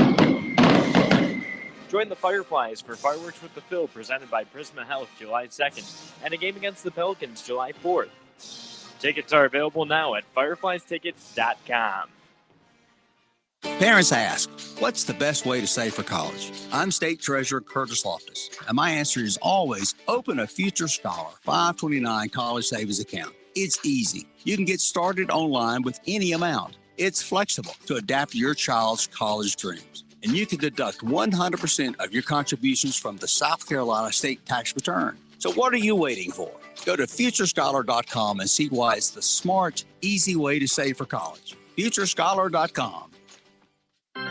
Join the Fireflies for Fireworks with the Phil presented by Prisma Health July 2nd and a game against the Pelicans July 4th. Tickets are available now at firefliestickets.com. Parents ask, what's the best way to save for college? I'm State Treasurer Curtis Loftus, and my answer is always open a Future Scholar 529 college savings account. It's easy. You can get started online with any amount. It's flexible to adapt to your child's college dreams. And you can deduct 100% of your contributions from the South Carolina state tax return. So what are you waiting for? Go to futurescholar.com and see why it's the smart, easy way to save for college. futurescholar.com.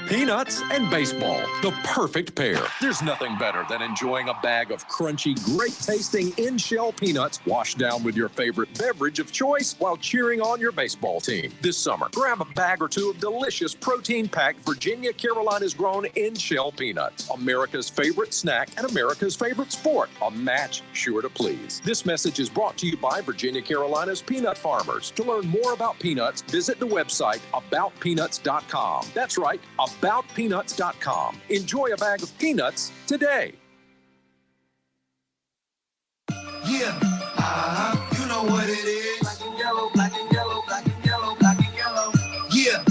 Peanuts and baseball, the perfect pair. There's nothing better than enjoying a bag of crunchy, great-tasting in-shell peanuts washed down with your favorite beverage of choice while cheering on your baseball team. This summer, grab a bag or two of delicious protein-packed Virginia Carolina's grown in-shell peanuts. America's favorite snack and America's favorite sport. A match sure to please. This message is brought to you by Virginia Carolina's peanut farmers. To learn more about peanuts, visit the website aboutpeanuts.com. That's right, aboutpeanuts.com. Enjoy a bag of peanuts today. Yeah, you know what it is. Black and yellow, black and yellow, black and yellow, black and yellow. Yeah,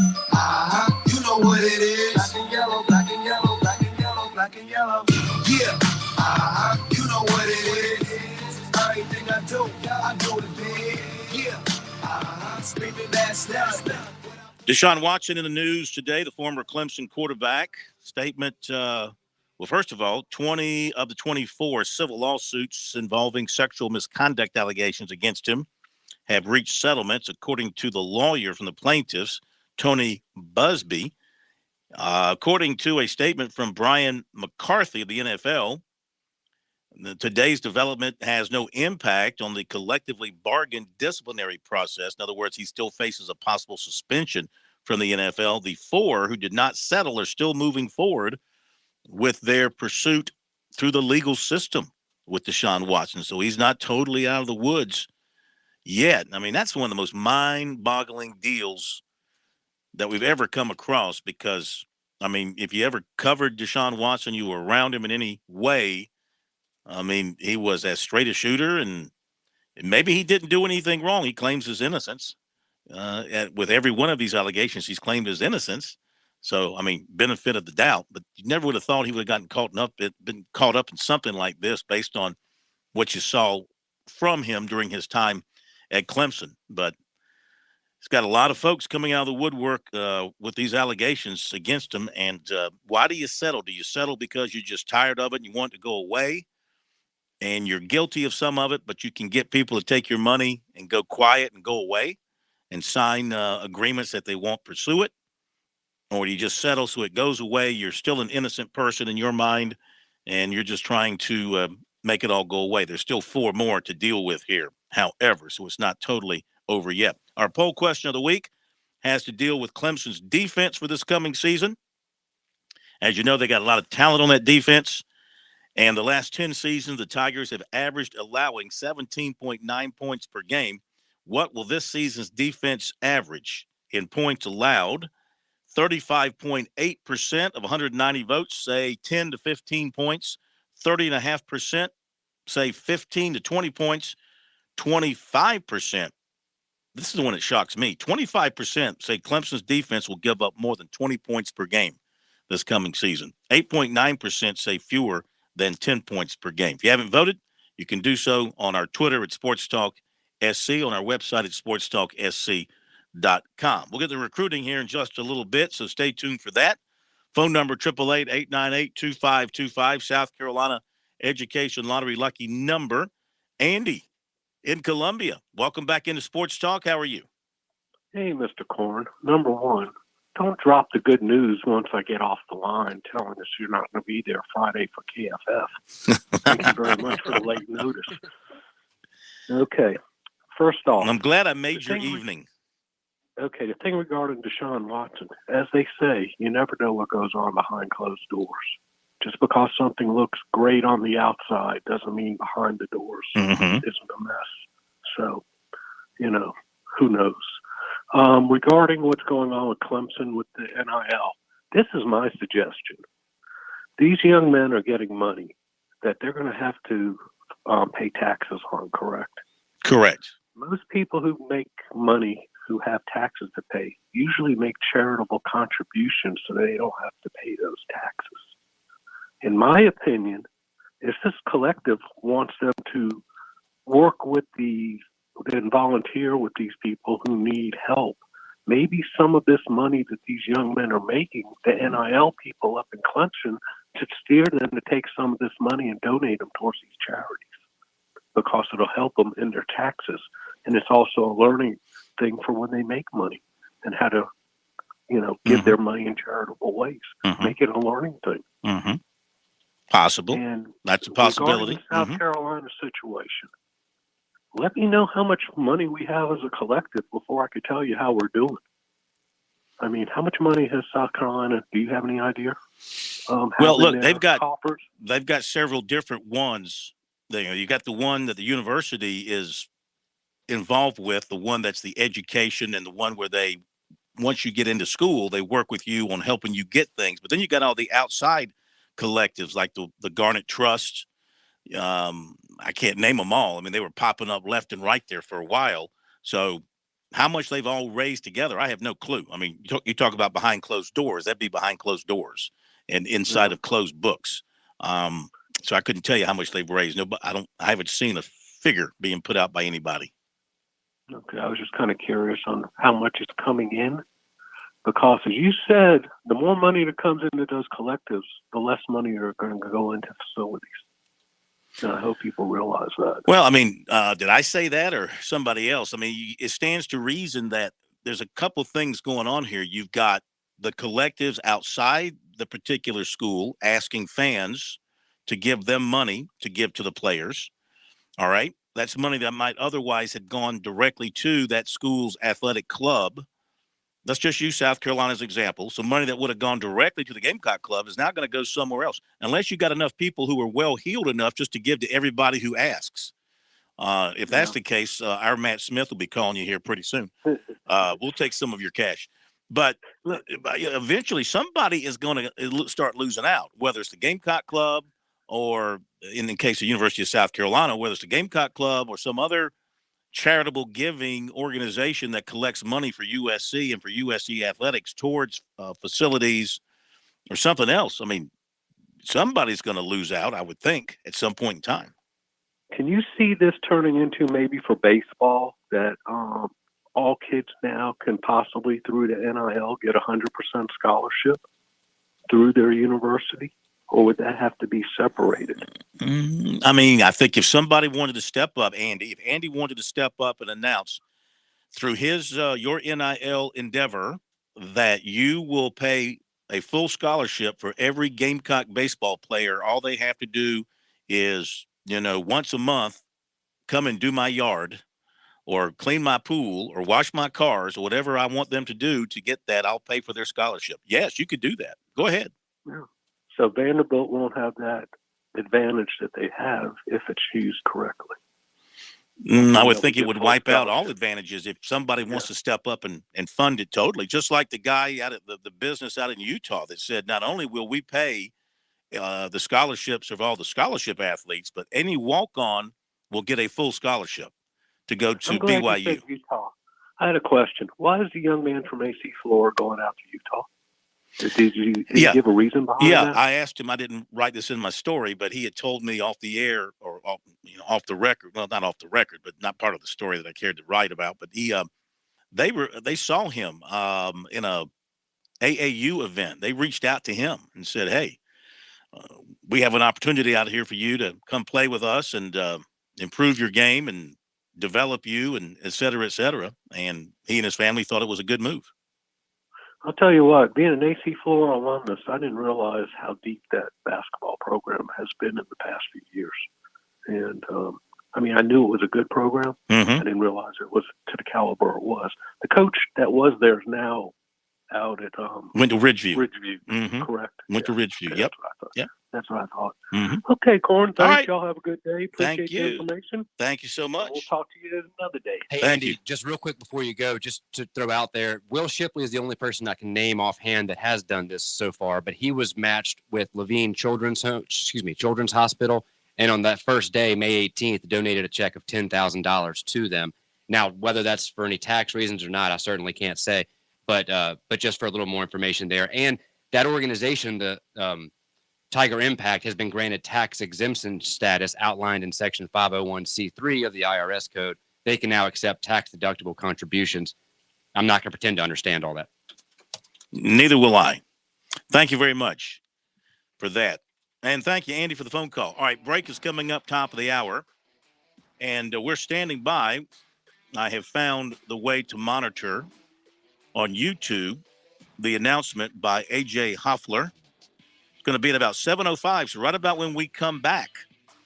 you know what it is. Black and yellow, black and yellow, black and yellow, black and yellow. Yeah, you know what it is. Everything I do it big. Yeah, screaming that stuff. Deshaun Watson in the news today, the former Clemson quarterback. Statement, well, first of all, 20 of the 24 civil lawsuits involving sexual misconduct allegations against him have reached settlements, according to the lawyer from the plaintiffs, Tony Busby. According to a statement from Brian McCarthy of the NFL, today's development has no impact on the collectively bargained disciplinary process. In other words, he still faces a possible suspension from the NFL. The four who did not settle are still moving forward with their pursuit through the legal system with Deshaun Watson. So he's not totally out of the woods yet. I mean, that's one of the most mind-boggling deals that we've ever come across because, I mean, if you ever covered Deshaun Watson, you were around him in any way, I mean, he was as straight a shooter, and maybe he didn't do anything wrong. He claims his innocence. With every one of these allegations, he's claimed his innocence. So, I mean, benefit of the doubt. But you never would have thought he would have been caught up in something like this based on what you saw from him during his time at Clemson. But it's got a lot of folks coming out of the woodwork with these allegations against him. And why do you settle? Do you settle because you're just tired of it and you want it to go away? And you're guilty of some of it, but you can get people to take your money and go quiet and go away and sign agreements that they won't pursue it? Or do you just settle so it goes away? You're still an innocent person in your mind, and you're just trying to make it all go away. There's still four more to deal with here, however, so it's not totally over yet. Our poll question of the week has to deal with Clemson's defense for this coming season. As you know, they got a lot of talent on that defense. And the last 10 seasons, the Tigers have averaged allowing 17.9 points per game. What will this season's defense average in points allowed? 35.8% of 190 votes say 10 to 15 points. 30.5% say 15 to 20 points. 25%. This is the one that shocks me. 25% say Clemson's defense will give up more than 20 points per game this coming season. 8.9% say fewer than 10 points per game. If you haven't voted, you can do so on our Twitter at SportsTalkSC, on our website at SportsTalkSC.com. We'll get to recruiting here in just a little bit, so stay tuned for that. Phone number 888-898-2525, South Carolina Education Lottery lucky number. Andy in Columbia, welcome back into Sports Talk. How are you? Hey, Mr. Korn. Number one, don't drop the good news once I get off the line telling us you're not going to be there Friday for KFF. Thank you very much for the late notice. Okay. First off, I'm glad I made your evening. Okay, the thing regarding Deshaun Watson, as they say, you never know what goes on behind closed doors. Just because something looks great on the outside doesn't mean behind the doors isn't a mess. So, who knows? Regarding what's going on with Clemson with the NIL, this is my suggestion. These young men are getting money that they're going to have to pay taxes on, correct? Correct. Most people who make money, who have taxes to pay, usually make charitable contributions so they don't have to pay those taxes. In my opinion, if this collective wants them to work with and volunteer with these people who need help maybe some of this money that these young men are making, the NIL people up in Clemson, should steer them to take some of this money and donate them towards these charities, because it'll help them in their taxes. And it's also a learning thing for when they make money and how to, give their money in charitable ways. Make it a learning thing. Possible. And that's a possibility. Regarding the South Carolina situation, let me know how much money we have as a collective before I could tell you how we're doing. I mean, how much money has South Carolina? Do you have any idea? Well, look, they've got several different ones. You got the one that the university is involved with, the one that's the education, and the one where they, once you get into school, they work with you on helping you get things. But then you got all the outside collectives like the Garnet Trust. I can't name them all. I mean, they were popping up left and right there for a while. So how much they've all raised together, I have no clue. I mean, you talk about behind closed doors, that'd be behind closed doors and inside of closed books. So I couldn't tell you how much they've raised. No, but I haven't seen a figure being put out by anybody. Okay, I was just kind of curious on how much is coming in, because as you said, the more money that comes into those collectives, the less money are going to go into facilities. And I hope people realize that. Well, I mean, did I say that or somebody else? I mean, it stands to reason that there's a couple things going on here. You've got the collectives outside the particular school asking fans to give them money to give to the players. All right. That's money that might otherwise have gone directly to that school's athletic club. Let's just use South Carolina as an example. So money that would have gone directly to the Gamecock Club is now going to go somewhere else, unless you got enough people who are well-heeled enough just to give to everybody who asks. If that's the case, our Matt Smith will be calling you here pretty soon. We'll take some of your cash. But eventually somebody is going to start losing out, whether it's the Gamecock Club or, in the case of University of South Carolina, whether it's the Gamecock Club or some other charitable giving organization that collects money for USC and for USC athletics towards facilities or something else. I mean, somebody's going to lose out, I would think, at some point in time. Can you see this turning into maybe for baseball that all kids now can possibly, through the NIL, get 100% scholarship through their university? Or would that have to be separated? I mean, I think if somebody wanted to step up, if Andy wanted to step up and announce through his your NIL endeavor that you will pay a full scholarship for every Gamecock baseball player, all they have to do is, once a month, come and do my yard or clean my pool or wash my cars or whatever I want them to do to get that, I'll pay for their scholarship. Yes, you could do that. Go ahead. Yeah. So Vanderbilt won't have that advantage that they have if it's used correctly. I would think it would wipe out all advantages if somebody wants to step up and fund it totally, just like the guy out of the business out in Utah that said, not only will we pay the scholarships of all the scholarship athletes, but any walk-on will get a full scholarship to go to BYU. You said Utah. I had a question. Why is the young man from AC Flora going out to Utah? Did you give a reason behind that? I asked him. I didn't write this in my story, but he had told me off the air or off the record. Well, not off the record, but not part of the story that I cared to write about. But they saw him in a AAU event. They reached out to him and said, "Hey, we have an opportunity out here for you to come play with us and improve your game and develop you, and et cetera, et cetera." And he and his family thought it was a good move. I'll tell you what, being an AC Flora alumnus, I didn't realize how deep that basketball program has been in the past few years. And, I mean, I knew it was a good program. I didn't realize it was to the caliber it was. The coach that was there is now out at went to Ridgeview. Correct. Went to Ridgeview. Okay, Yep. Yep. That's what I thought. Okay, Corn, thanks. All right. Y'all have a good day. Appreciate Thank the you. information. Thank you so much. We'll talk to you another day. Hey, Thank Andy, you. just real quick before you go, just to throw out there, Will Shipley is the only person I can name offhand that has done this so far, but he was matched with Levine Children's Hospital, and on that first day, May 18th, donated a check of $10,000 to them. Now, whether that's for any tax reasons or not, I certainly can't say, but just for a little more information there. And that organization, the Tiger Impact, has been granted tax exemption status outlined in Section 501c3 of the IRS code. They can now accept tax-deductible contributions. I'm not going to pretend to understand all that. Neither will I. Thank you very much for that. And thank you, Andy, for the phone call. All right, break is coming up top of the hour, and we're standing by. I have found the way to monitor on YouTube the announcement by A.J. Hoffler. It's going to be at about 7:05, so right about when we come back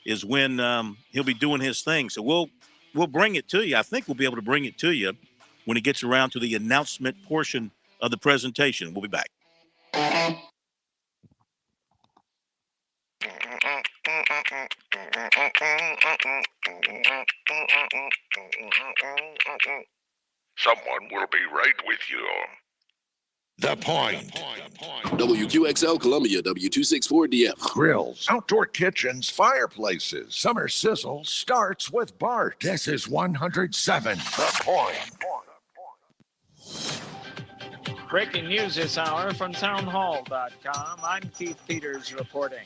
is when he'll be doing his thing. So we'll bring it to you. I think we'll be able to bring it to you when he gets around to the announcement portion of the presentation. We'll be back. Someone will be right with you. The Point. WQXL Columbia, W264DF. Grills, outdoor kitchens, fireplaces. Summer sizzle starts with Bart. This is 107. The Point. Breaking news this hour from townhall.com. I'm Keith Peters reporting.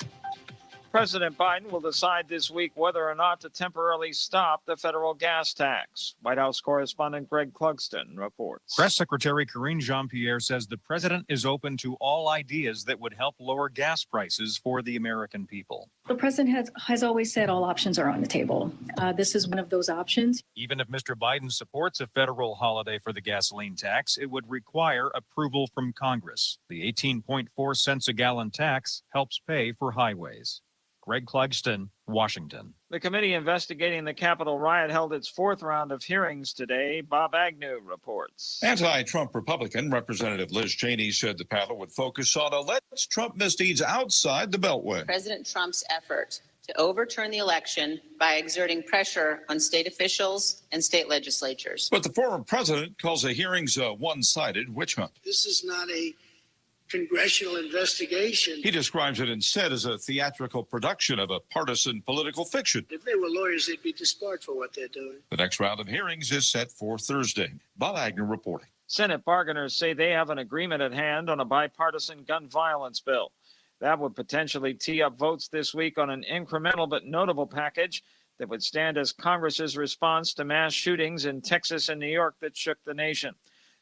President Biden will decide this week whether or not to temporarily stop the federal gas tax. White House correspondent Greg Clugston reports. Press Secretary Karine Jean-Pierre says the president is open to all ideas that would help lower gas prices for the American people. The president has always said all options are on the table. This is one of those options. Even if Mr. Biden supports a federal holiday for the gasoline tax, it would require approval from Congress. The 18.4 cents a gallon tax helps pay for highways. Greg Clugston, Washington. The committee investigating the Capitol riot held its fourth round of hearings today. Bob Agnew reports. Anti-Trump Republican Representative Liz Cheney said the panel would focus on alleged Trump misdeeds outside the Beltway. President Trump's effort to overturn the election by exerting pressure on state officials and state legislatures. But the former president calls the hearings a one-sided witch hunt. This is not a congressional investigation. He describes it instead as a theatrical production of a partisan political fiction. If they were lawyers, they'd be disbarred for what they're doing. The next round of hearings is set for Thursday. Bob Agnew reporting. Senate bargainers say they have an agreement at hand on a bipartisan gun violence bill. That would potentially tee up votes this week on an incremental but notable package that would stand as Congress's response to mass shootings in Texas and New York that shook the nation.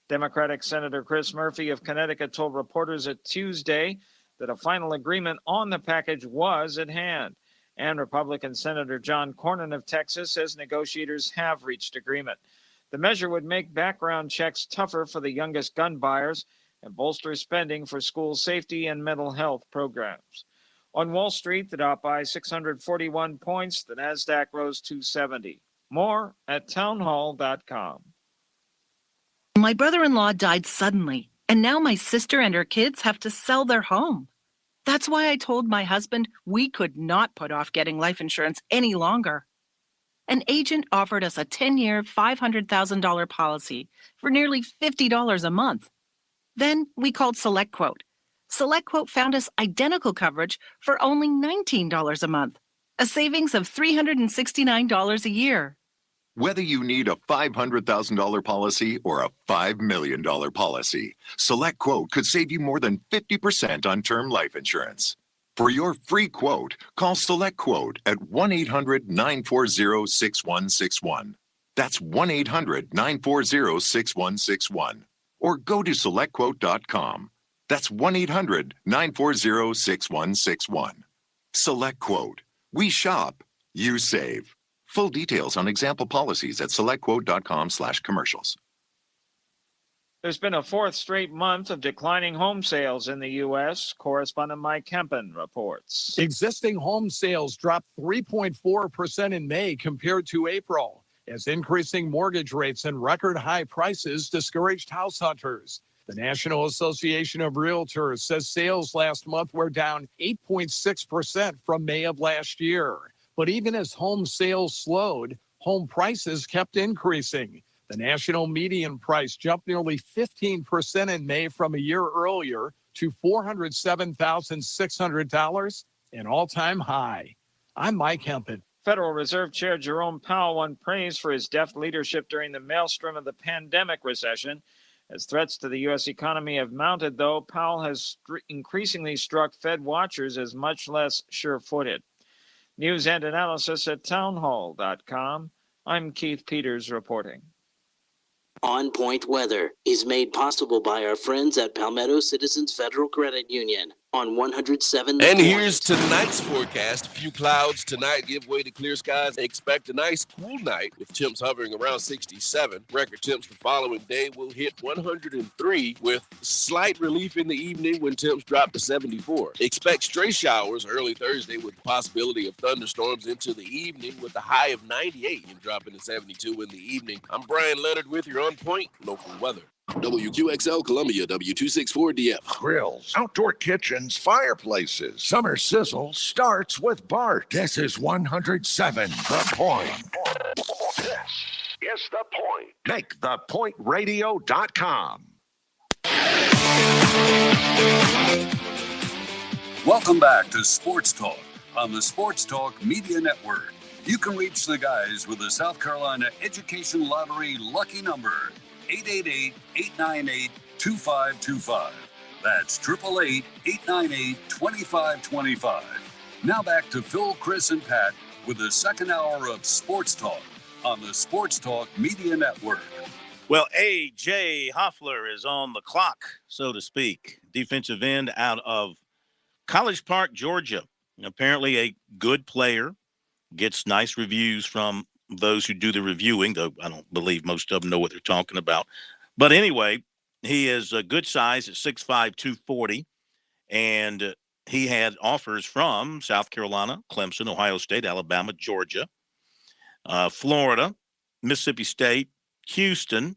Democratic Senator Chris Murphy of Connecticut told reporters at Tuesday that a final agreement on the package was at hand. And Republican Senator John Cornyn of Texas says negotiators have reached agreement. The measure would make background checks tougher for the youngest gun buyers and bolster spending for school safety and mental health programs. On Wall Street, the Dow by 641 points. The Nasdaq rose 270. More at townhall.com. My brother-in-law died suddenly, and now my sister and her kids have to sell their home. That's why I told my husband we could not put off getting life insurance any longer. An agent offered us a 10-year, $500,000 policy for nearly $50 a month. Then we called SelectQuote. SelectQuote found us identical coverage for only $19 a month, a savings of $369 a year. Whether you need a $500,000 policy or a $5 million policy, SelectQuote could save you more than 50% on term life insurance. For your free quote, call SelectQuote at 1-800-940-6161. That's 1-800-940-6161. Or go to SelectQuote.com. That's 1-800-940-6161. SelectQuote. We shop, you save. Full details on example policies at selectquote.com/commercials. There's been a fourth straight month of declining home sales in the U.S. Correspondent Mike Kempen reports. Existing home sales dropped 3.4% in May compared to April, as increasing mortgage rates and record high prices discouraged house hunters. The National Association of Realtors says sales last month were down 8.6% from May of last year. But even as home sales slowed, home prices kept increasing. The national median price jumped nearly 15% in May from a year earlier to $407,600, an all-time high. I'm Mike Hempin. Federal Reserve Chair Jerome Powell won praise for his deft leadership during the maelstrom of the pandemic recession. As threats to the U.S. economy have mounted, though, Powell has increasingly struck Fed watchers as much less sure-footed. News and analysis at townhall.com. I'm Keith Peters reporting. On Point Weather is made possible by our friends at Palmetto Citizens Federal Credit Union on 107 The And Point. here's tonight's forecast. A few clouds tonight give way to clear skies. Expect a nice cool night with temps hovering around 67. Record temps the following day will hit 103 with slight relief in the evening when temps drop to 74. Expect stray showers early Thursday with the possibility of thunderstorms into the evening with a high of 98 and dropping to 72 in the evening. I'm Brian Leonard with your On Point local weather. WQXL Columbia, W264DF. Grills, outdoor kitchens, fireplaces. Summer sizzle starts with Bart. This is 107 The Point. This is The Point. Make thepointradio.com. Welcome back to Sports Talk on the Sports Talk Media Network. You can reach the guys with the South Carolina Education Lottery lucky number, 888-898-2525. That's 888-898-2525. Now back to Phil, Chris, and Pat with the second hour of Sports Talk on the Sports Talk Media Network. Well, A.J. Hoffler is on the clock, so to speak. Defensive end out of College Park, Georgia. Apparently a good player. Gets nice reviews from those who do the reviewing, though I don't believe most of them know what they're talking about. But anyway, he is a good size at 6'5", 240, and he had offers from South Carolina, Clemson, Ohio State, Alabama, Georgia, Florida, Mississippi State, Houston,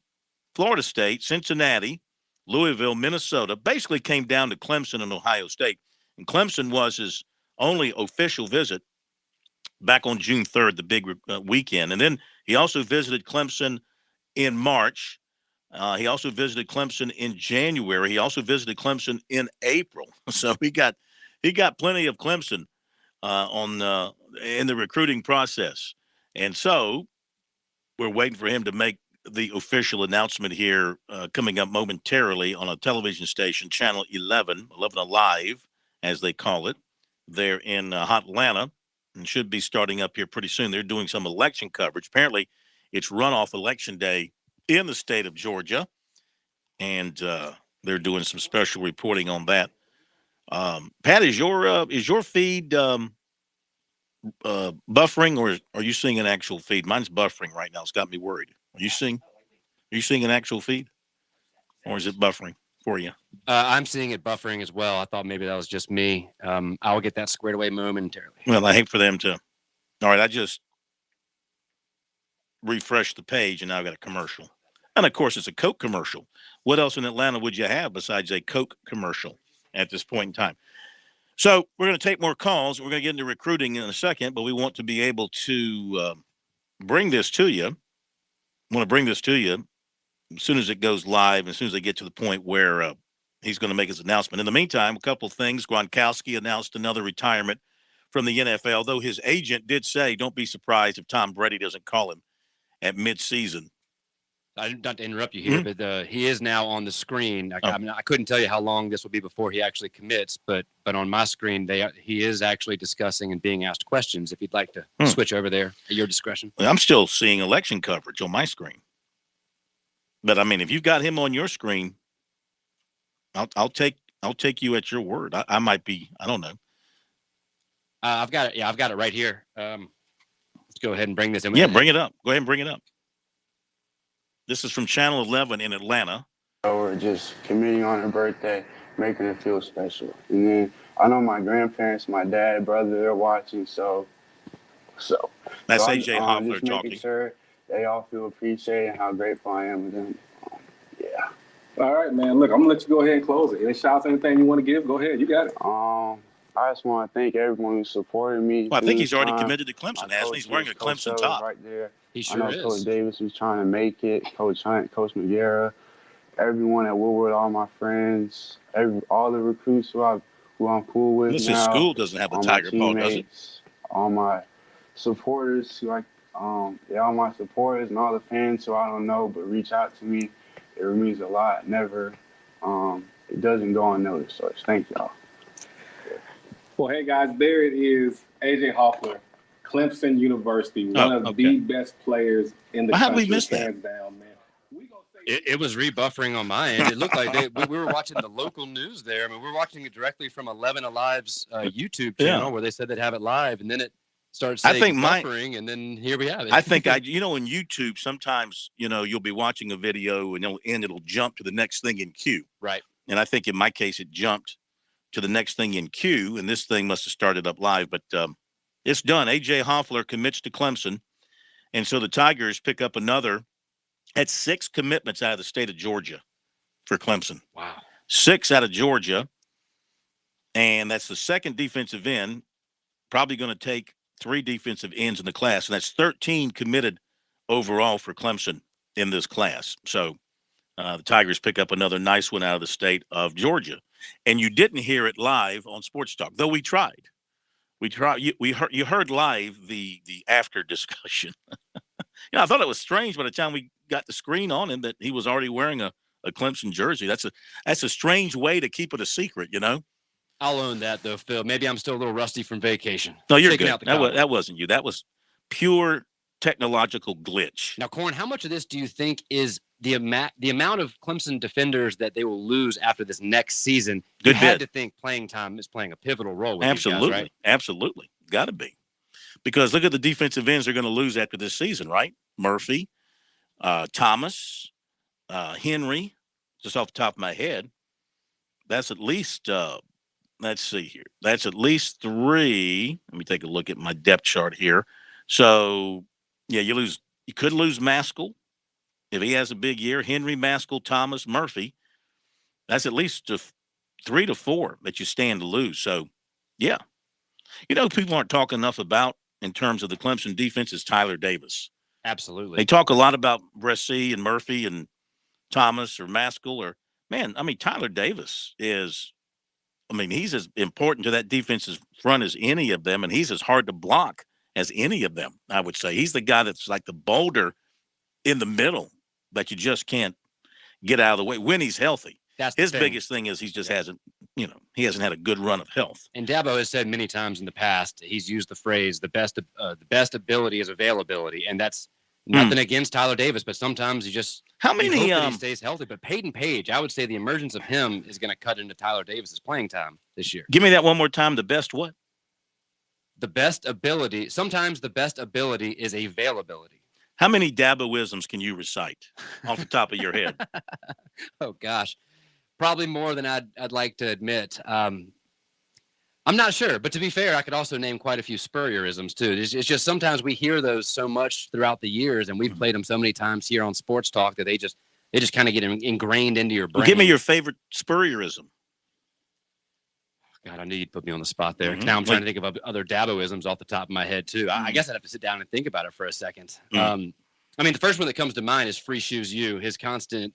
Florida State, Cincinnati, Louisville, Minnesota. Basically came down to Clemson and Ohio State. And Clemson was his only official visit back on June 3rd, the big weekend. And then he also visited Clemson in March. He also visited Clemson in January. He also visited Clemson in April. So he got plenty of Clemson in the recruiting process. And so we're waiting for him to make the official announcement here coming up momentarily on a television station, Channel 11 Alive, as they call it, there in Hot Atlanta. And should be starting up here pretty soon. They're doing some election coverage. Apparently, it's runoff election day in the state of Georgia, and they're doing some special reporting on that. Pat, is your feed buffering, or are you seeing an actual feed? Mine's buffering right now. It's got me worried. Are you seeing an actual feed, or is it buffering for you? I'm seeing it buffering as well. I thought maybe that was just me. I'll get that squared away momentarily. Well, I hate for them to. All right, I just refreshed the page, and now I've got a commercial. And, of course, it's a Coke commercial. What else in Atlanta would you have besides a Coke commercial at this point in time? So we're going to take more calls. We're going to get into recruiting in a second, but we want to be able to bring this to you. I want to bring this to you as soon as it goes live, as soon as they get to the point where he's going to make his announcement. In the meantime, a couple of things. Gronkowski announced another retirement from the NFL, though his agent did say, don't be surprised if Tom Brady doesn't call him at midseason. Not to interrupt you here, but he is now on the screen. I mean, I couldn't tell you how long this will be before he actually commits, but on my screen, he is actually discussing and being asked questions. If you'd like to switch over there at your discretion. Well, I'm still seeing election coverage on my screen. But I mean, if you've got him on your screen, I'll take you at your word. I might be. I don't know. I've got it. Yeah, I've got it right here. Let's go ahead and bring this in. Yeah, bring it up. Go ahead and bring it up. This is from Channel 11 in Atlanta. Or just committing on her birthday, making her feel special. And then I know my grandparents, my dad, brother, they're watching. So that's so AJ Hoffler just talking. Making sure they all feel appreciated and how grateful I am with them. Yeah. All right, man. Look, I'm gonna let you go ahead and close it. Any shots, anything you want to give? Go ahead. You got it. I just want to thank everyone who supported me. Well, I think he's already committed to Clemson, hasn't he? He's wearing a Clemson top. Right there. He sure is. Coach Davis was trying to make it. Coach McGarrett, everyone at Woodward, all my friends, all the recruits who I'm cool with. This school doesn't have the Tiger Paw, does it? All my supporters, all my supporters and all the fans who I don't know but reach out to me. It means a lot. Never, it doesn't go unnoticed. So thank y'all. Well, hey guys, there it is. AJ Hoffler, Clemson University, one of the best players in the country. How did we miss that? Hands down, man. We gonna say It was rebuffering on my end. It looked like we were watching the local news there. I mean, we were watching it directly from 11 Alive's YouTube channel where they said they'd have it live, and then it started saying buffering, and then here we have it. I think on YouTube, sometimes, you'll be watching a video and it'll jump to the next thing in queue. Right. And I think in my case, it jumped to the next thing in queue, and this thing must have started up live, but it's done. A.J. Hoffler commits to Clemson, and so the Tigers pick up another. That's 6 commitments out of the state of Georgia for Clemson. Wow. 6 out of Georgia, and that's the second defensive end, probably going to take 3 defensive ends in the class, and that's 13 committed overall for Clemson in this class. So the Tigers pick up another nice one out of the state of Georgia. And you didn't hear it live on Sports Talk, though we tried. You heard live the after discussion. I thought it was strange by the time we got the screen on him that he was already wearing a Clemson jersey. That's a strange way to keep it a secret, I'll own that, though, Phil. Maybe I'm still a little rusty from vacation. No, you're good. That wasn't you. That was pure technological glitch. Now, Corn, how much of this do you think is the amount of Clemson defenders that they will lose after this next season? You had to think playing time is playing a pivotal role with Absolutely. these guys, right? Absolutely. Got to be. Because look at the defensive ends they're going to lose after this season, right? Murphy, Thomas, Henry, just off the top of my head. That's at least, let's see here. That's at least 3. Let me take a look at my depth chart here. So, yeah, you could lose Maskell if he has a big year. Henry, Maskell, Thomas, Murphy. That's at least 3 to 4 that you stand to lose. So, yeah. People aren't talking enough about in terms of the Clemson defense is Tyler Davis. Absolutely. They talk a lot about Bresee and Murphy and Thomas or Maskell Tyler Davis is, he's as important to that defense's front as any of them, and he's as hard to block as any of them, I would say. He's the guy that's like the boulder in the middle that you just can't get out of the way when he's healthy. That's his biggest thing is he just hasn't, he hasn't had a good run of health. And Dabo has said many times in the past, he's used the phrase, the best ability is availability. And that's nothing against Tyler Davis, but sometimes he stays healthy. But Peyton Page, I would say the emergence of him is going to cut into Tyler Davis's playing time this year. Give me that one more time. The best what? The best ability. Sometimes the best ability is availability. How many Daboisms can you recite off the top of your head? Oh, gosh. Probably more than I'd like to admit. I'm not sure, but to be fair, I could also name quite a few Spurrierisms too. It's just sometimes we hear those so much throughout the years, and we've played them so many times here on Sports Talk that they just kind of get ingrained into your brain. Well, give me your favorite Spurrierism. God, I knew you'd put me on the spot there. Now I'm trying to think of other Daboisms off the top of my head too. I guess I'd have to sit down and think about it for a second. The first one that comes to mind is Free Shoes U. His constant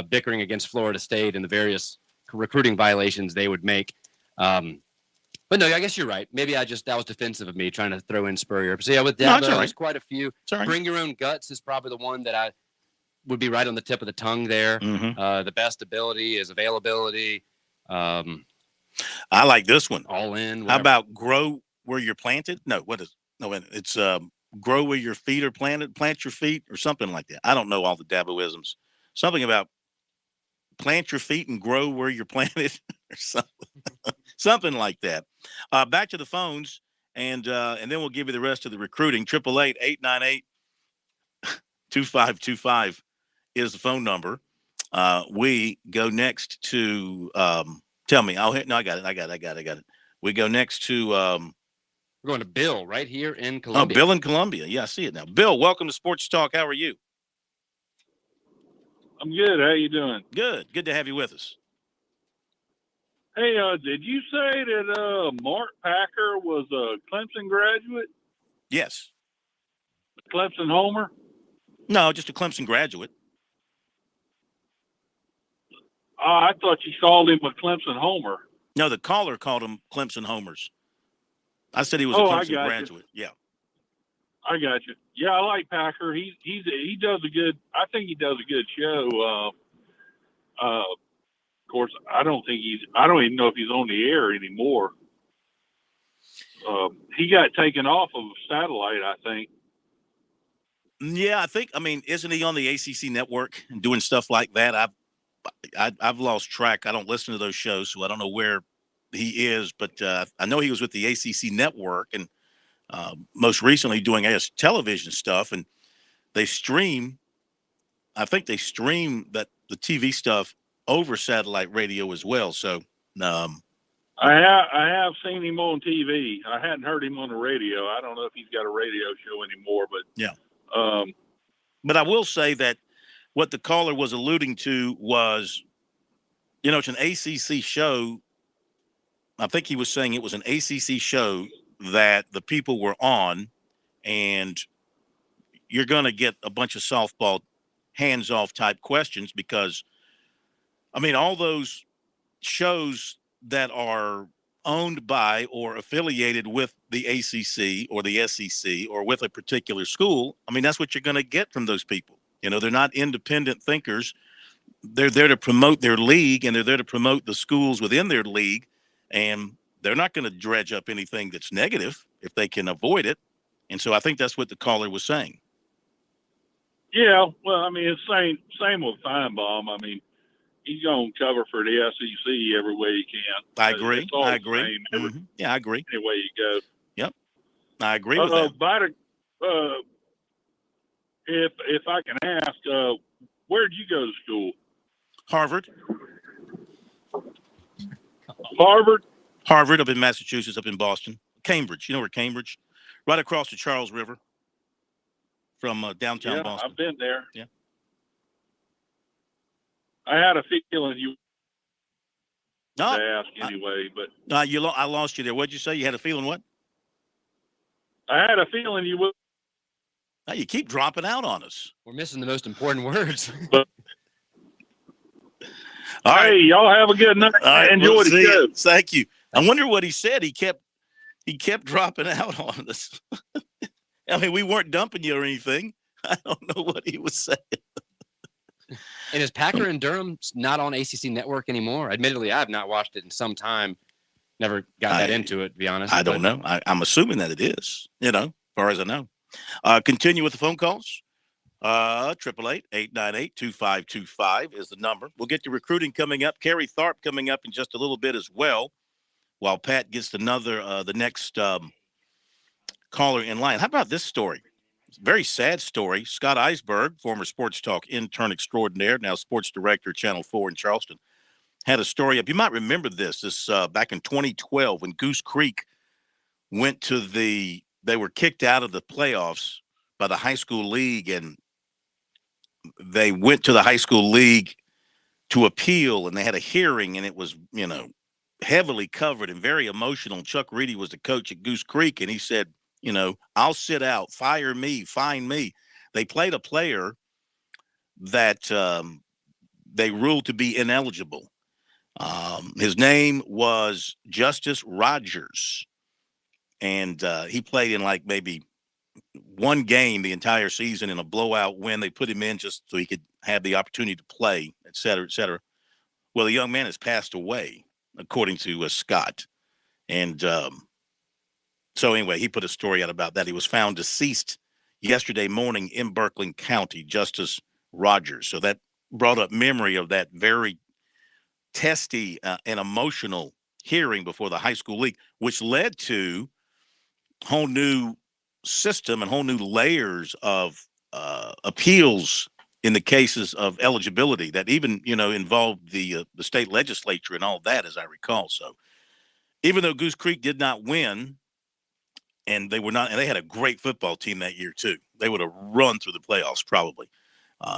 bickering against Florida State and the various recruiting violations they would make. But no, I guess you're right. Maybe that was defensive of me trying to throw in Spurrier. So yeah, with Dabo, there's quite a few. Bring Your Own Guts is probably the one that I would be right on the tip of the tongue there. The best ability is availability. I like this one. All in. Whatever. How about Grow Where You're Planted? It's Grow Where Your Feet Are Planted, Plant Your Feet, or something like that. I don't know all the Daboisms. Something about plant your feet and grow where you're planted or something like that. Back to the phones, and then we'll give you the rest of the recruiting. 888-898-2525 is the phone number. We go next to tell me. I got it. We go next to we're going to Bill right here in Columbia. Bill in Columbia. Yeah, I see it now. Bill, welcome to Sports Talk. How are you? I'm good. How you doing? Good. Good to have you with us. Hey, did you say that Mark Packer was a Clemson graduate? Yes. Clemson homer? No, just a Clemson graduate. I thought you called him a Clemson homer. No, the caller called him Clemson homers. I said he was a Clemson graduate. Yeah. I got you. Yeah, I like Packer. He does a good. I think he does a good show. Of course, I don't even know if he's on the air anymore. He got taken off of satellite, I think. Yeah, I mean, isn't he on the ACC network and doing stuff like that? I've lost track. I don't listen to those shows, so I don't know where he is. But I know he was with the ACC network and most recently doing television stuff. And they stream. I think they stream the TV stuff over satellite radio as well. So I have seen him on TV. I hadn't heard him on the radio. I don't know if he's got a radio show anymore, but yeah. Um, but I will say that what the caller was alluding to was, it's an ACC show. I think he was saying it was an ACC show that the people were on, and you're going to get a bunch of softball hands-off type questions because, I mean, all those shows that are owned by or affiliated with the ACC or the SEC or with a particular school, I mean, that's what you're going to get from those people. They're not independent thinkers. They're there to promote their league, and they're there to promote the schools within their league, and they're not going to dredge up anything that's negative if they can avoid it. And so I think that's what the caller was saying. yeah, well, I mean, it's same with Feinbaum. I mean, he's going to cover for the SEC every way he can. I agree. It's all I the agree. same Yeah, I agree. Any way you go. Yep, I agree with that. If I can ask, where did you go to school? Harvard. Harvard up in Massachusetts, up in Boston. Cambridge. You know where Cambridge? Right across the Charles River from downtown Boston. I've been there. Yeah. I had a feeling you to ask anyway, but I lost you there. What'd you say? You had a feeling what? I had a feeling you would. Now you keep dropping out on us. We're missing the most important words. All right. Hey, y'all have a good night. All right, Enjoy the show. Thank you. I wonder what he said. He kept dropping out on us. I mean, we weren't dumping you or anything. I don't know what he was saying. And is Packer and Durham not on ACC Network anymore? Admittedly, I have not watched it in some time. Never got that into it, to be honest. I don't know. I'm assuming that it is, as far as I know. Continue with the phone calls. 888-898-2525 is the number. We'll get to recruiting coming up. Kerry Tharp coming up in just a little bit as well, while Pat gets the next caller in line. How about this story? It's a very sad story. Scott Eisberg, former Sports Talk intern extraordinaire, now sports director, Channel 4 in Charleston, had a story up. You might remember this back in 2012 when Goose Creek they were kicked out of the playoffs by the high school league, and they went to the high school league to appeal, and they had a hearing, and it was, heavily covered and very emotional. Chuck Reedy was the coach at Goose Creek, and he said, I'll sit out, fire me, fine me. They played a player that they ruled to be ineligible. His name was Justice Rogers, and he played in like maybe one game the entire season in a blowout win. They put him in just so he could have the opportunity to play, et cetera, et cetera. Well, the young man has passed away, according to Scott. And so anyway, he put a story out about that. He was found deceased yesterday morning in Berkeley County, Justice Rogers. So that brought up memory of that very testy and emotional hearing before the high school league, which led to whole new system and whole new layers of appeals in the cases of eligibility that even involved the state legislature and all that, as I recall. So even though Goose Creek did not win, and they had a great football team that year too, they would have run through the playoffs probably.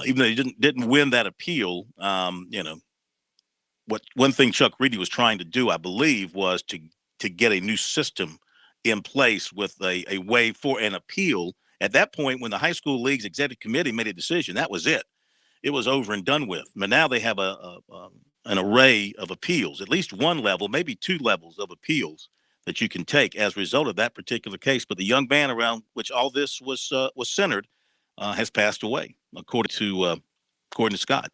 Even though they didn't win that appeal, what one thing Chuck Reedy was trying to do, I believe, was to get a new system in place with a way for an appeal. At that point, when the high school league's executive committee made a decision, that was it. It was over and done with. But now they have an array of appeals, at least one level, maybe two levels of appeals that you can take as a result of that particular case. But the young man around which all this was centered has passed away, according to Scott.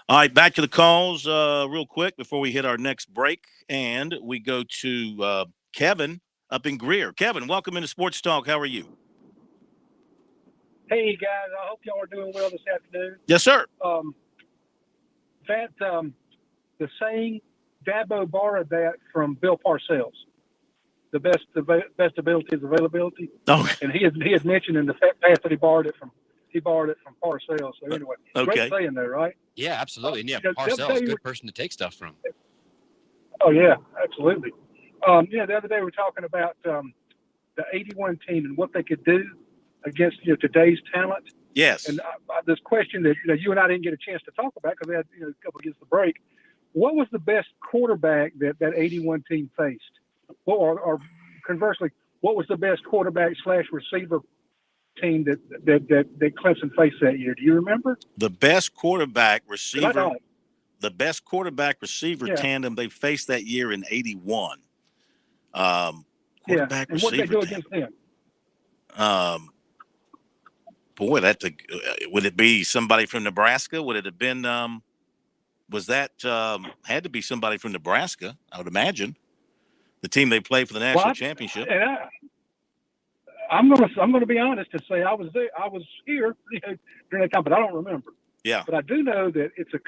All right, back to the calls real quick before we hit our next break, and we go to Kevin up in Greer. Kevin, welcome into Sports Talk. How are you? Hey, guys. I hope y'all are doing well this afternoon. Yes, sir. The saying, Dabo borrowed that from Bill Parcells. The best ability is availability. Oh. And he had mentioned in the past that he borrowed it from Parcells. So anyway, Okay. Great saying there, right? Yeah, absolutely. And yeah, the other Parcells, day good person to take stuff from. Oh yeah, absolutely. The other day we were talking about the 81 team and what they could do against today's talent. Yes. And this question that you and I didn't get a chance to talk about because we had a couple against the break. What was the best quarterback that 81 team faced? Or conversely, what was the best quarterback / receiver team that Clemson faced that year? Do you remember? The best quarterback I receiver. don't. The best quarterback receiver tandem they faced that year in 81. Quarterback and what did they do receiver against them? Boy, would it be somebody from Nebraska? Would it have been? Was that had to be somebody from Nebraska? I would imagine the team they played for the national championship. And I'm gonna be honest and say I was there. I was here during that time, but I don't remember. Yeah. But I do know that it's a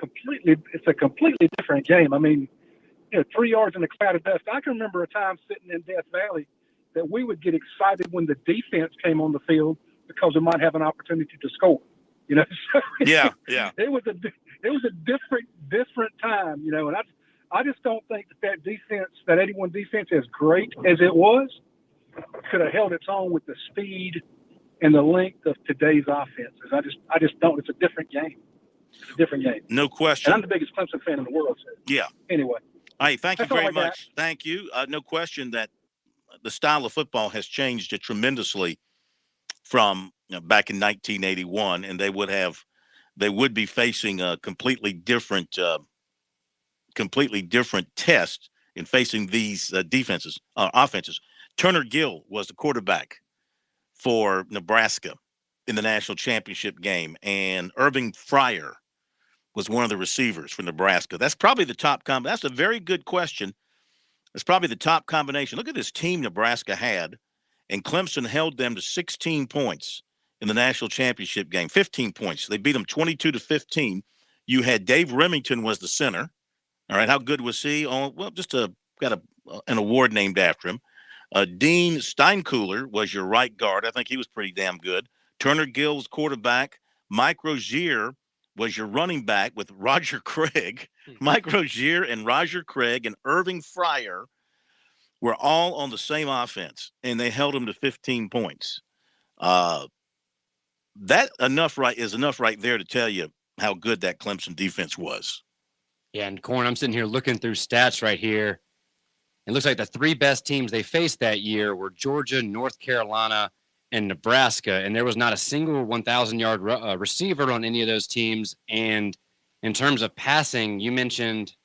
completely different game. I mean, 3 yards in a cloud of dust. I can remember a time sitting in Death Valley that we would get excited when the defense came on the field because we might have an opportunity to score. So yeah. It was a different time, and I just don't think that defense, that 81 defense, as great as it was, could have held its own with the speed and the length of today's offenses. I just don't. It's a different game. It's a different game. No question. And I'm the biggest Clemson fan in the world. So. Yeah. Anyway. All right. Thank you That's all very I got. much. Thank you. No question that the style of football has changed tremendously from back in 1981, and they would be facing a completely different test in facing these offenses. Turner Gill was the quarterback for Nebraska in the national championship game, and Irving Fryer was one of the receivers for Nebraska. That's probably the top that's a very good question. That's probably the top combination. Look at this team Nebraska had, and Clemson held them to 16 points in the national championship game. 15 points. They beat them 22-15. You had Dave Remington was the center. All right, how good was he? Oh, well, just got an award named after him. Dean Steinkuhler was your right guard. I think he was pretty damn good. Turner Gill was quarterback. Mike Rozier was your running back with Roger Craig. Mike Rozier and Roger Craig and Irving Fryer were all on the same offense, and they held them to 15 points. That is enough right there to tell you how good that Clemson defense was. Yeah, and Corn, I'm sitting here looking through stats right here. It looks like the 3 best teams they faced that year were Georgia, North Carolina, and Nebraska, and there was not a single 1,000-yard receiver on any of those teams. And in terms of passing, you mentioned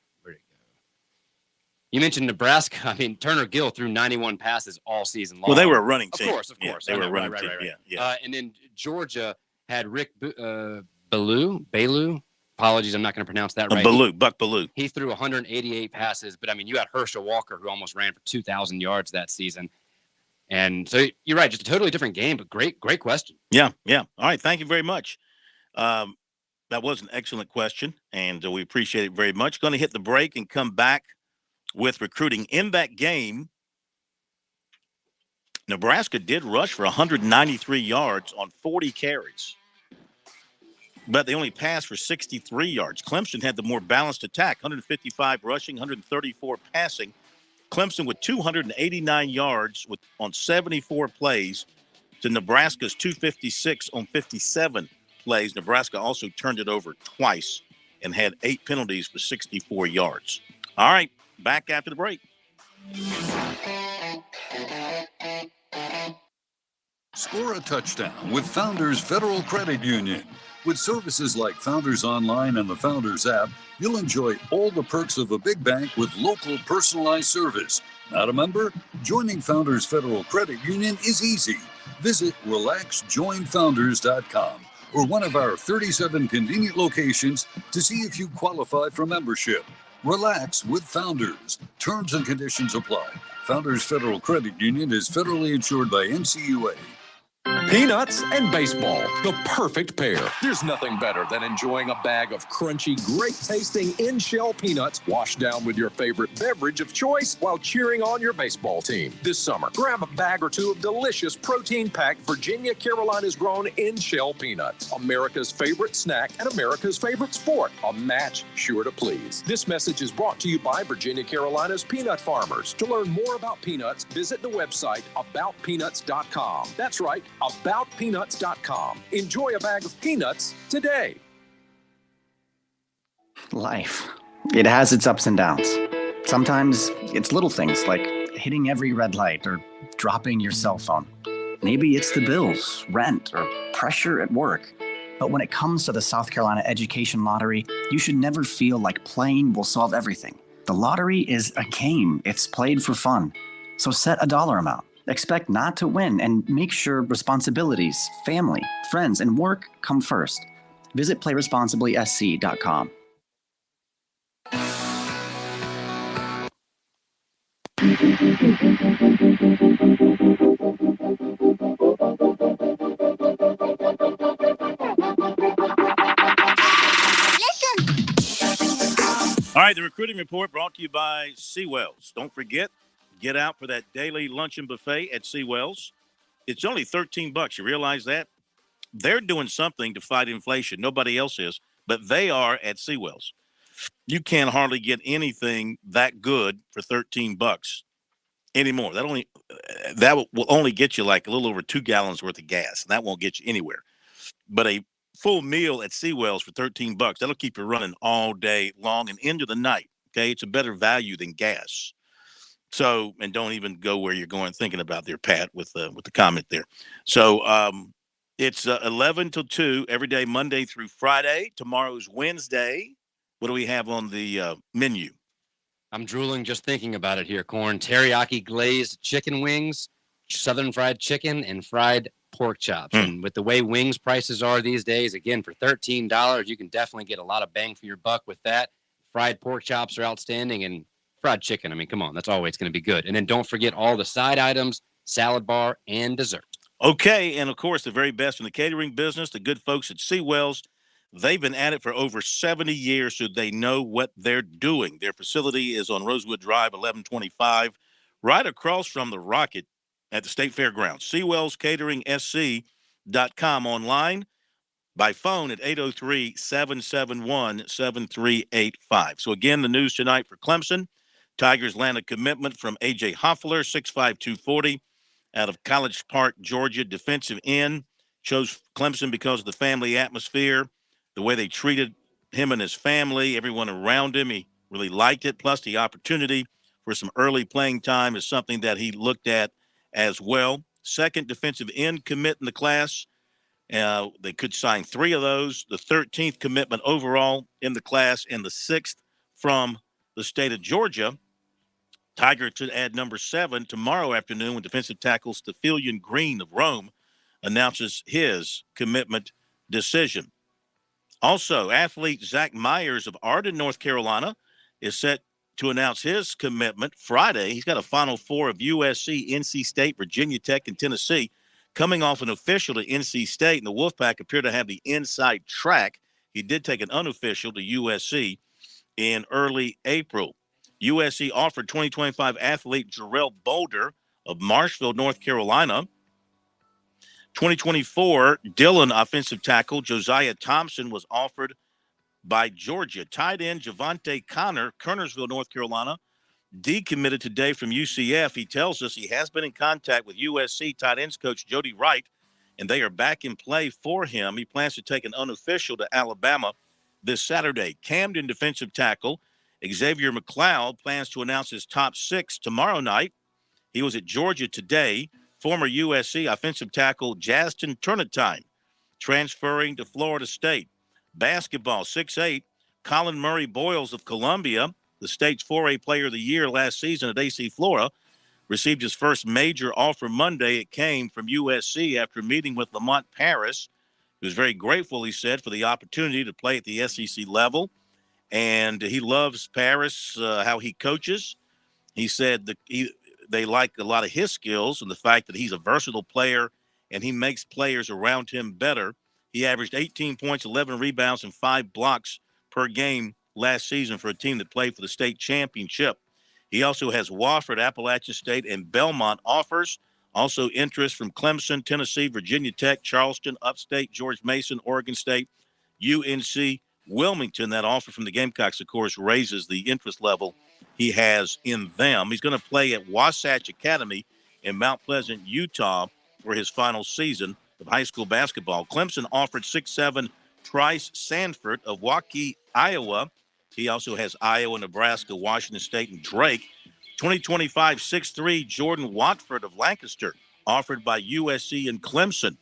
Nebraska. I mean, Turner Gill threw 91 passes all season long. Well, they were a running team. Of course. They were a running team. Right. Yeah. And then Georgia had Rick Ballou. Apologies, I'm not going to pronounce that right. Buck Ballou. He threw 188 passes, but I mean, you had Herschel Walker who almost ran for 2,000 yards that season. And so you're right, just a totally different game, but great question. Yeah. All right, thank you very much. That was an excellent question, and we appreciate it very much. Going to hit the break and come back with recruiting. In that game, Nebraska did rush for 193 yards on 40 carries, but they only passed for 63 yards. Clemson had the more balanced attack, 155 rushing, 134 passing. Clemson with 289 yards on 74 plays to Nebraska's 256 on 57 plays. Nebraska also turned it over twice and had 8 penalties for 64 yards. All right, back after the break. Score a touchdown with Founders Federal Credit Union. With services like Founders Online and the Founders app, you'll enjoy all the perks of a big bank with local personalized service. Not a member? Joining Founders Federal Credit Union is easy. Visit relaxjoinfounders.com or one of our 37 convenient locations to see if you qualify for membership. Relax with Founders. Terms and conditions apply. Founders Federal Credit Union is federally insured by NCUA. Peanuts and baseball, the perfect pair. There's nothing better than enjoying a bag of crunchy, great-tasting in-shell peanuts washed down with your favorite beverage of choice while cheering on your baseball team. This summer, grab a bag or two of delicious protein-packed Virginia Carolina's grown in-shell peanuts. America's favorite snack and America's favorite sport. A match sure to please. This message is brought to you by Virginia Carolina's peanut farmers. To learn more about peanuts, visit the website aboutpeanuts.com. That's right, aboutpeanuts.com. Enjoy a bag of peanuts today. Life. It has its ups and downs. Sometimes it's little things like hitting every red light or dropping your cell phone. Maybe it's the bills, rent, or pressure at work. But when it comes to the South Carolina Education Lottery, you should never feel like playing will solve everything. The lottery is a game. It's played for fun. So set a dollar amount. Expect not to win and make sure responsibilities, family, friends, and work come first. Visit playresponsiblysc.com. All right, the recruiting report brought to you by Seawells. Don't forget, get out for that daily luncheon buffet at Seawells. It's only $13. You realize that? They're doing something to fight inflation. Nobody else is, but they are at Seawells. You can't hardly get anything that good for $13 anymore. That will only get you like a little over 2 gallons worth of gas, and that won't get you anywhere. But a full meal at Seawells for $13, that'll keep you running all day long and into the night. Okay, it's a better value than gas. So, and don't even go where you're going thinking about there, Pat, with the comment there. So, it's 11 till 2 every day, Monday through Friday. Tomorrow's Wednesday. What do we have on the menu? I'm drooling just thinking about it here, Corn. Teriyaki glazed chicken wings, southern fried chicken, and fried pork chops. And with the way wings prices are these days, again, for $13, you can definitely get a lot of bang for your buck with that. Fried pork chops are outstanding, and fried chicken, I mean, come on, that's always going to be good. And then don't forget all the side items, salad bar, and dessert. Okay, and of course, the very best in the catering business, the good folks at Seawells. They've been at it for over 70 years, so they know what they're doing. Their facility is on Rosewood Drive, 1125, right across from the Rocket at the State Fairgrounds. SeawellsCateringSC.com, online, by phone at 803-771-7385. So again, the news tonight for Clemson. Tigers land a commitment from A.J. Hoffler, 6'5", 240, out of College Park, Georgia, defensive end. Chose Clemson because of the family atmosphere, the way they treated him and his family, everyone around him. He really liked it. Plus, the opportunity for some early playing time is something that he looked at as well. Second defensive end commit in the class. They could sign 3 of those. The 13th commitment overall in the class, and the 6th from the state of Georgia. Tiger to add number 7 tomorrow afternoon when defensive tackle Stefilian Green of Rome announces his commitment decision. Also, athlete Zach Myers of Arden, North Carolina, is set to announce his commitment Friday. He's got a Final Four of USC, NC State, Virginia Tech, and Tennessee. Coming off an official to NC State, and the Wolfpack appear to have the inside track. He did take an unofficial to USC in early April. USC offered 2025 athlete Jarrell Boulder of Marshville, North Carolina. 2024 Dillon offensive tackle Josiah Thompson was offered by Georgia. Tight end Javante Connor, Kernersville, North Carolina, decommitted today from UCF. He tells us he has been in contact with USC tight ends coach Jody Wright, and they are back in play for him. He plans to take an unofficial to Alabama this Saturday. Camden defensive tackle Xavier McLeod plans to announce his top 6 tomorrow night. He was at Georgia today. Former USC offensive tackle Justin Turnetine transferring to Florida State. Basketball, 6'8", Colin Murray Boyles of Columbia, the state's 4A player of the year last season at AC Flora, received his first major offer Monday. It came from USC after meeting with Lamont Paris. He was very grateful, he said, for the opportunity to play at the SEC level. And he loves Paris, how he coaches. He said they like a lot of his skills and the fact that he's a versatile player and he makes players around him better. He averaged 18 points, 11 rebounds, and 5 blocks per game last season for a team that played for the state championship. He also has Wofford, Appalachian State, and Belmont offers. Also interest from Clemson, Tennessee, Virginia Tech, Charleston, Upstate, George Mason, Oregon State, UNC, Wilmington. That offer from the Gamecocks, of course, raises the interest level he has in them. He's going to play at Wasatch Academy in Mount Pleasant, Utah for his final season of high school basketball. Clemson offered 6'7" Trice Sanford of Waukee, Iowa. He also has Iowa, Nebraska, Washington State, and Drake. 2025 6'3" Jordan Watford of Lancaster, offered by USC and Clemson.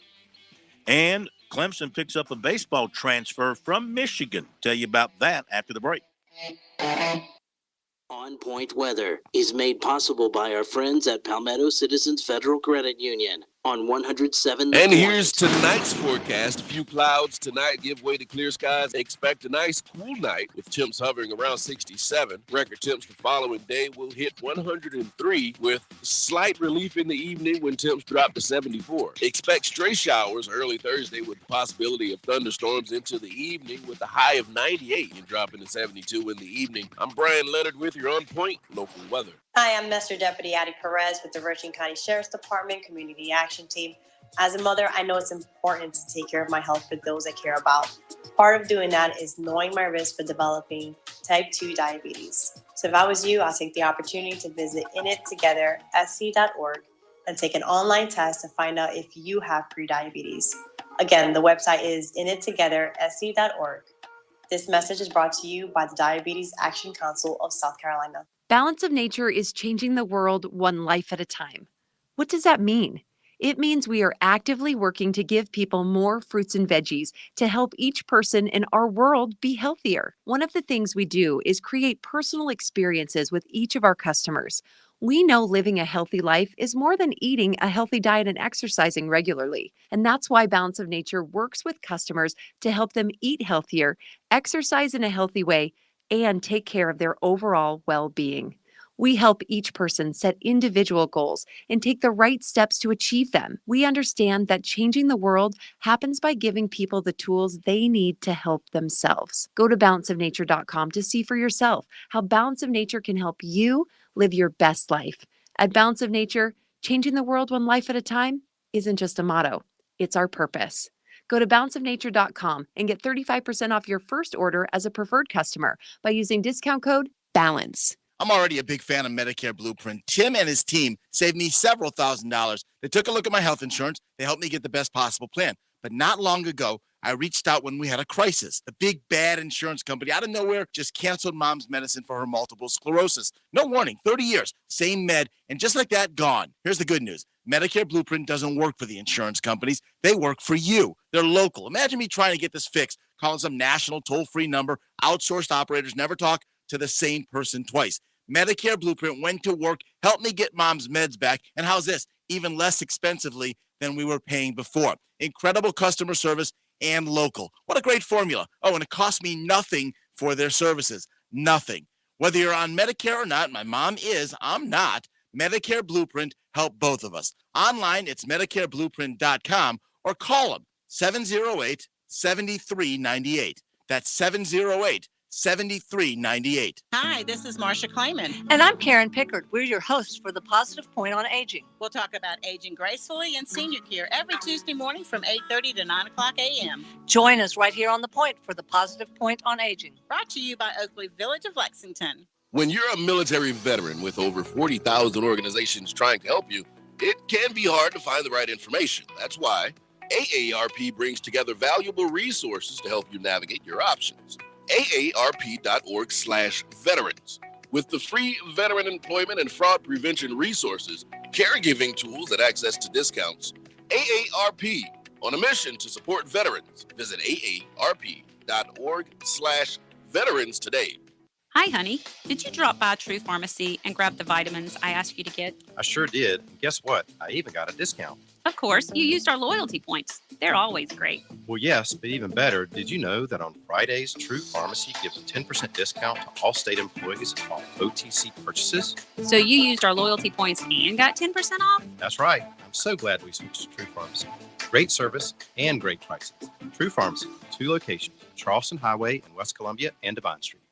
And Clemson picks up a baseball transfer from Michigan. Tell you about that after the break. On Point Weather is made possible by our friends at Palmetto Citizens Federal Credit Union on 107. And here's tonight's forecast. A few clouds tonight give way to clear skies. Expect a nice cool night with temps hovering around 67. Record temps the following day will hit 103 with slight relief in the evening when temps drop to 74. Expect stray showers early Thursday with the possibility of thunderstorms into the evening with a high of 98 and dropping to 72 in the evening. I'm Brian Leonard with your On Point local weather. Hi, I'm Master Deputy Addie Perez with the Virgin County Sheriff's Department Community Action Team. As a mother, I know it's important to take care of my health for those I care about. Part of doing that is knowing my risk for developing type 2 diabetes. So if I was you, I'll take the opportunity to visit inittogethersc.org and take an online test to find out if you have prediabetes. Again, the website is inittogethersc.org. This message is brought to you by the Diabetes Action Council of South Carolina. Balance of Nature is changing the world one life at a time. What does that mean? It means we are actively working to give people more fruits and veggies to help each person in our world be healthier. One of the things we do is create personal experiences with each of our customers. We know living a healthy life is more than eating a healthy diet and exercising regularly. And that's why Balance of Nature works with customers to help them eat healthier, exercise in a healthy way, and take care of their overall well-being. We help each person set individual goals and take the right steps to achieve them. We understand that changing the world happens by giving people the tools they need to help themselves. Go to balanceofnature.com to see for yourself how Balance of Nature can help you live your best life. At Balance of Nature, changing the world one life at a time isn't just a motto, it's our purpose. Go to balanceofnature.com and get 35% off your first order as a preferred customer by using discount code BALANCE. I'm already a big fan of Medicare Blueprint. Tim and his team saved me several $1,000s. They took a look at my health insurance. They helped me get the best possible plan. But not long ago, I reached out when we had a crisis. The big bad insurance company out of nowhere just canceled Mom's medicine for her multiple sclerosis. No warning, 30 years, same med, and just like that, gone. Here's the good news. Medicare Blueprint doesn't work for the insurance companies. They work for you. They're local. Imagine me trying to get this fixed, calling some national toll-free number. Outsourced operators never talk to the same person twice. Medicare Blueprint went to work, helped me get Mom's meds back, and how's this? Even less expensively than we were paying before. Incredible customer service and local. What a great formula. Oh, and it cost me nothing for their services. Nothing. Whether you're on Medicare or not, my mom is, I'm not. Medicare Blueprint help both of us. Online, it's MedicareBlueprint.com or call them 708-7398. That's 708-7398. Hi, this is Marsha Clayman. And I'm Karen Pickard. We're your hosts for the Positive Point on Aging. We'll talk about aging gracefully and senior care every Tuesday morning from 8:30 to 9 o'clock a.m. Join us right here on The Point for the Positive Point on Aging. Brought to you by Oakley Village of Lexington. When you're a military veteran with over 40,000 organizations trying to help you, it can be hard to find the right information. That's why AARP brings together valuable resources to help you navigate your options. AARP.org/veterans. With the free veteran employment and fraud prevention resources, caregiving tools, and access to discounts, AARP, on a mission to support veterans. Visit AARP.org/veterans today. Hi, honey. Did you drop by True Pharmacy and grab the vitamins I asked you to get? I sure did. Guess what? I even got a discount. Of course, you used our loyalty points. They're always great. Well, yes, but even better, did you know that on Fridays, True Pharmacy gives a 10% discount to all state employees on all OTC purchases? So you used our loyalty points and got 10% off? That's right. I'm so glad we switched to True Pharmacy. Great service and great prices. True Pharmacy, 2 locations, Charleston Highway in West Columbia and Devine Street.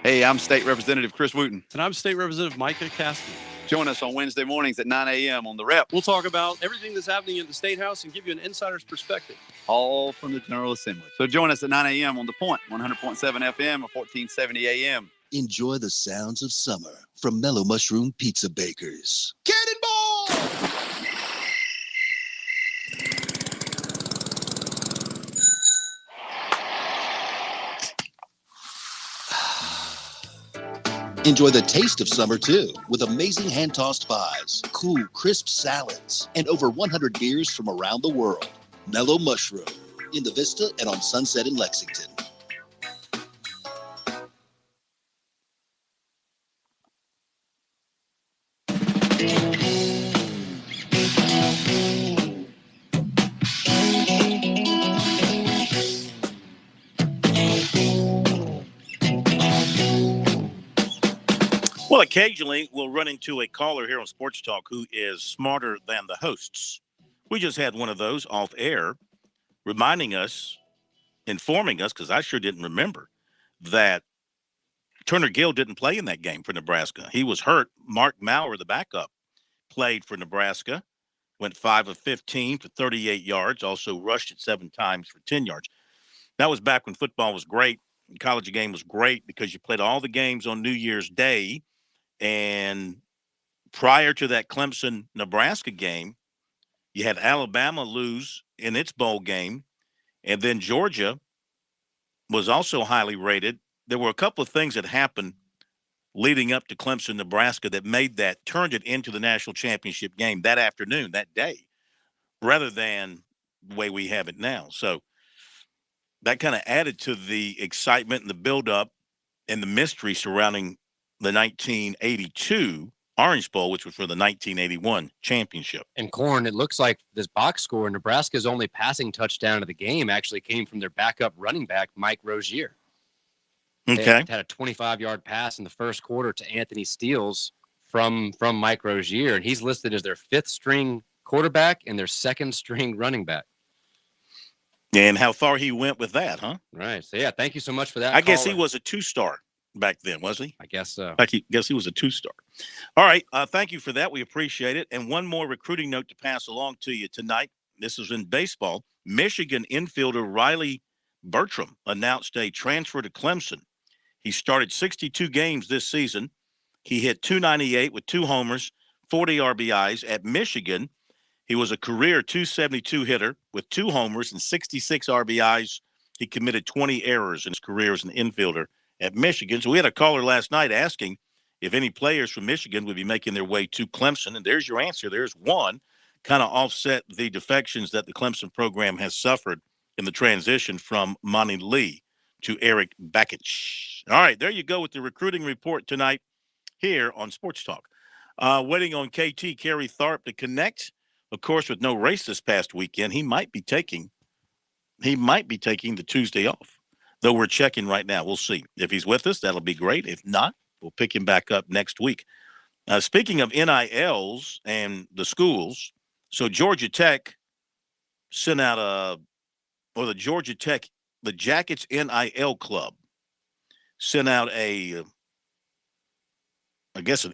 Hey, I'm State Representative Chris Wooten. And I'm State Representative Micah Caskey. Join us on Wednesday mornings at 9 a.m. on The Rep. We'll talk about everything that's happening in the State House and give you an insider's perspective. All from the General Assembly. So join us at 9 a.m. on The Point, 100.7 FM or 1470 a.m. Enjoy the sounds of summer from Mellow Mushroom Pizza Bakers. Cannonball! Enjoy the taste of summer, too, with amazing hand-tossed pies, cool, crisp salads, and over 100 beers from around the world. Mellow Mushroom, in the Vista and on Sunset in Lexington. Well, occasionally we'll run into a caller here on Sports Talk who is smarter than the hosts. We just had one of those off air informing us, because I sure didn't remember, that Turner Gill didn't play in that game for Nebraska. He was hurt. Mark Maurer, the backup, played for Nebraska, went 5 of 15 for 38 yards, also rushed it 7 times for 10 yards. That was back when football was great. The college game was great because you played all the games on New Year's Day. And prior to that Clemson-Nebraska game, you had Alabama lose in its bowl game, and then Georgia was also highly rated. There were a couple of things that happened leading up to Clemson-Nebraska that turned it into the national championship game that afternoon, that day, rather than the way we have it now. So that kind of added to the excitement and the buildup and the mystery surrounding the 1982 Orange Bowl, which was for the 1981 championship. And Corn, it looks like this box score, Nebraska's only passing touchdown of the game actually came from their backup running back, Mike Rozier. Okay. They had a 25-yard pass in the first quarter to Anthony Steele from Mike Rozier, and he's listed as their 5th-string quarterback and their 2nd-string running back. And how far he went with that, huh? Right. So, yeah, thank you so much for that. I guess he was a 2-star back then, was he? I guess so. Guess he was a 2-star. All right. Thank you for that. We appreciate it. And one more recruiting note to pass along to you tonight. This is in baseball. Michigan infielder Riley Bertram announced a transfer to Clemson. He started 62 games this season. He hit .298 with 2 homers, 40 RBIs at Michigan. He was a career .272 hitter with 2 homers and 66 RBIs. He committed 20 errors in his career as an infielder at Michigan. So we had a caller last night asking if any players from Michigan would be making their way to Clemson. And there's your answer. There's one. Kind of offset the defections that the Clemson program has suffered in the transition from Monty Lee to Eric Bakich. All right, there you go with the recruiting report tonight here on Sports Talk. Waiting on KT Kerry Tharp to connect. Of course, with no race this past weekend, he might be taking the Tuesday off. Though we're checking right now. We'll see. If he's with us, that'll be great. If not, we'll pick him back up next week. Speaking of NILs and the schools, so Georgia Tech sent out the Jackets NIL Club sent out an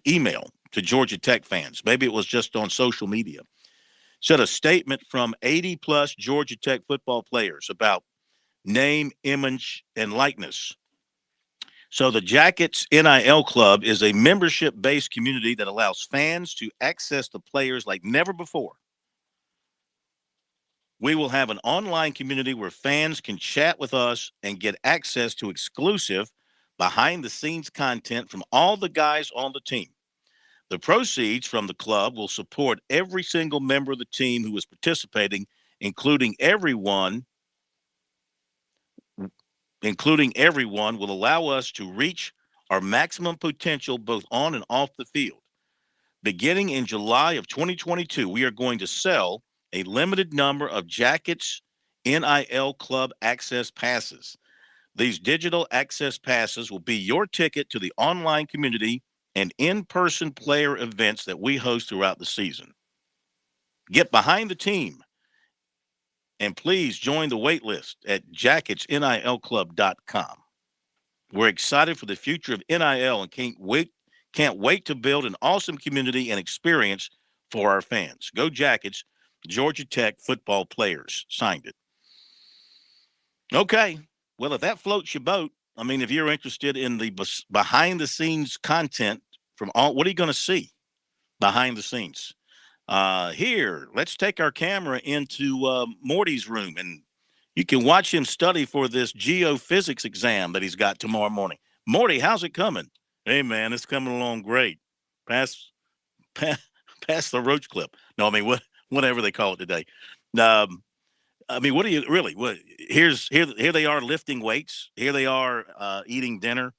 email to Georgia Tech fans. Maybe it was just on social media. Said a statement from 80-plus Georgia Tech football players about name, image, and likeness. So the Jackets NIL Club is a membership-based community that allows fans to access the players like never before. We will have an online community where fans can chat with us and get access to exclusive behind-the-scenes content from all the guys on the team. The proceeds from the club will support every single member of the team who is participating, including everyone will allow us to reach our maximum potential both on and off the field. Beginning in July of 2022, we are going to sell a limited number of Jackets NIL Club access passes. These digital access passes will be your ticket to the online community and in-person player events that we host throughout the season. Get behind the team. And please join the wait list at jacketsnilclub.com. We're excited for the future of NIL and can't wait to build an awesome community and experience for our fans. Go Jackets, Georgia Tech football players signed it. Okay. Well, if that floats your boat, I mean, if you're interested in the behind the scenes content from all, what are you going to see behind the scenes? Here, let's take our camera into Morty's room, and you can watch him study for this geophysics exam that he's got tomorrow morning. Morty, how's it coming? Hey, man, it's coming along great. Pass the roach clip. No, I mean, whatever they call it today. I mean, what do you really? Here they are lifting weights. Here they are eating dinner.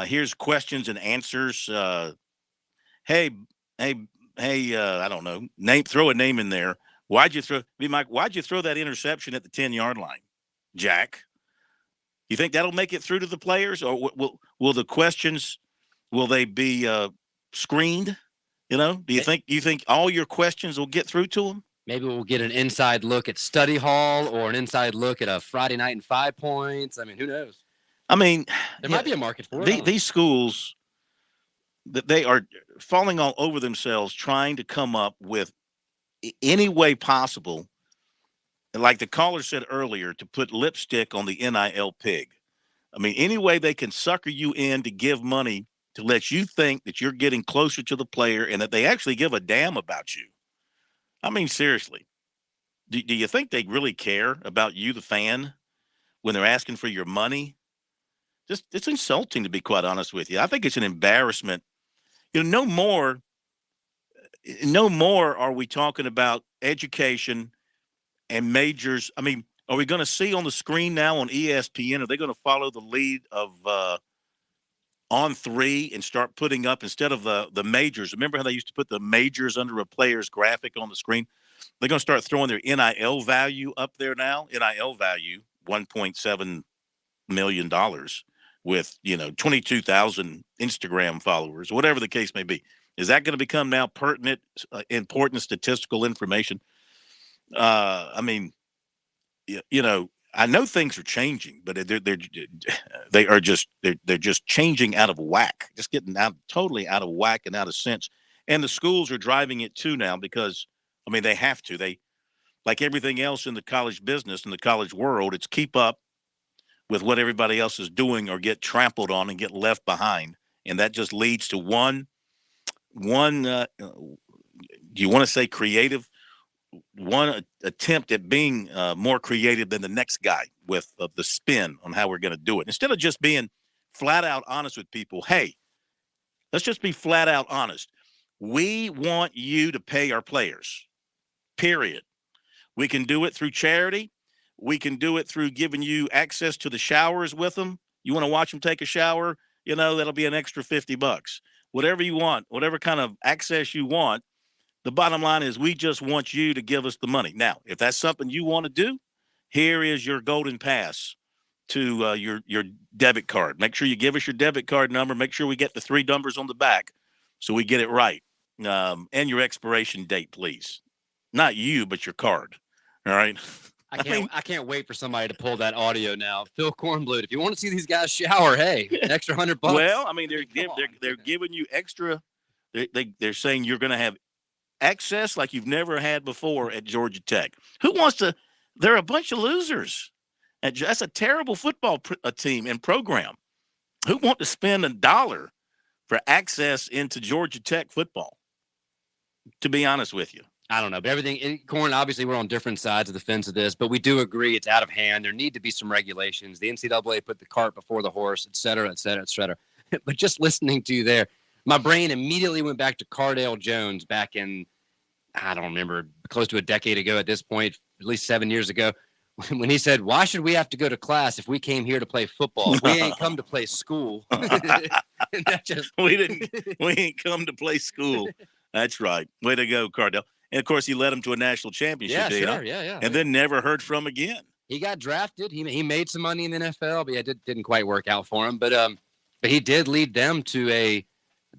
Here's questions and answers. Hey, I don't know. Throw a name in there. Why'd you throw that interception at the 10-yard line, Jack? You think that'll make it through to the players, or will the questions they be screened? Do you think all your questions will get through to them? Maybe we'll get an inside look at study hall or an inside look at a Friday night and 5 points. I mean, who knows? I mean, there might be a market for it. These schools, they are falling all over themselves trying to come up with any way possible, like the caller said earlier, to put lipstick on the NIL pig. I mean, any way they can sucker you in to give money to let you think that you're getting closer to the player and that they actually give a damn about you. I mean, seriously, do you think they really care about you, the fan, when they're asking for your money? It's insulting, to be quite honest with you. I think it's an embarrassment. No more are we talking about education and majors. I mean, are we going to see on the screen now on ESPN, are they going to follow the lead of On3 and start putting up, instead of the majors? Remember how they used to put the majors under a player's graphic on the screen? They're going to start throwing their NIL value up there now. NIL value, $1.7 million with, 22,000 Instagram followers, whatever the case may be. Is that going to become now pertinent, important statistical information? I mean, I know things are changing, but they're just changing out of whack, just getting totally out of whack and out of sense. And the schools are driving it too now because, I mean, they have to. They, like everything else in the college business, in the college world, it's keep up with what everybody else is doing or get trampled on and get left behind. And that just leads to one do you want to say creative? One attempt at being more creative than the next guy with the spin on how we're going to do it. Instead of just being flat out honest with people, hey, let's just be flat out honest. We want you to pay our players, period. We can do it through charity. We can do it through giving you access to the showers with them. You want to watch them take a shower? That'll be an extra $50. Whatever you want, whatever kind of access you want. The bottom line is we just want you to give us the money. Now, if that's something you want to do, here is your golden pass to your debit card. Make sure you give us your debit card number. Make sure we get the 3 numbers on the back so we get it right. And your expiration date, please. Not you, but your card. All right? I can't wait for somebody to pull that audio now. Phil Kornblut, if you want to see these guys shower, hey, an extra $100. Well, I mean, they're giving you extra. They're saying you're going to have access like you've never had before at Georgia Tech. Who wants to? They're a bunch of losers. That's a terrible football team and program. Who want to spend $1 for access into Georgia Tech football? To be honest with you, I don't know, but Corn, obviously we're on different sides of the fence of this, but we do agree it's out of hand. There need to be some regulations. The NCAA put the cart before the horse, et cetera, et cetera, et cetera. But just listening to you there, my brain immediately went back to Cardale Jones back in, I don't remember, close to a decade ago at this point, at least 7 years ago, when he said, why should we have to go to class if we came here to play football? We ain't come to play school. We ain't come to play school. That's right. Way to go, Cardale. And, of course, he led him to a national championship. Yeah, sure. Yeah. And then never heard from again. He got drafted. He made some money in the NFL, but it didn't quite work out for him. But he did lead them to I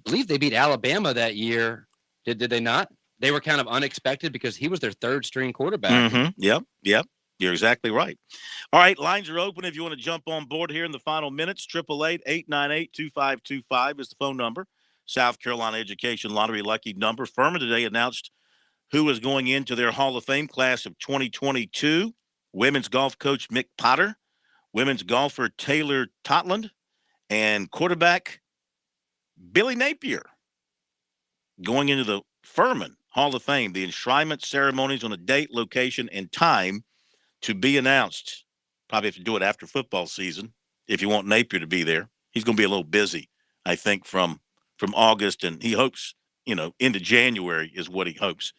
believe they beat Alabama that year. Did they not? they were kind of unexpected because he was their third string quarterback. Yep. You're exactly right. All right, lines are open if you want to jump on board here in the final minutes. 888-898-2525 is the phone number. South Carolina Education Lottery lucky number. Furman today announced who is going into their Hall of Fame class of 2022. Women's golf coach Mick Potter, women's golfer Taylor Totland, and quarterback Billy Napier going into the Furman Hall of Fame. The enshrinement ceremonies on a date, location, and time to be announced. Probably have to do it after football season if you want Napier to be there. He's going to be a little busy, I think, from August, and he hopes, into January is what he hopes.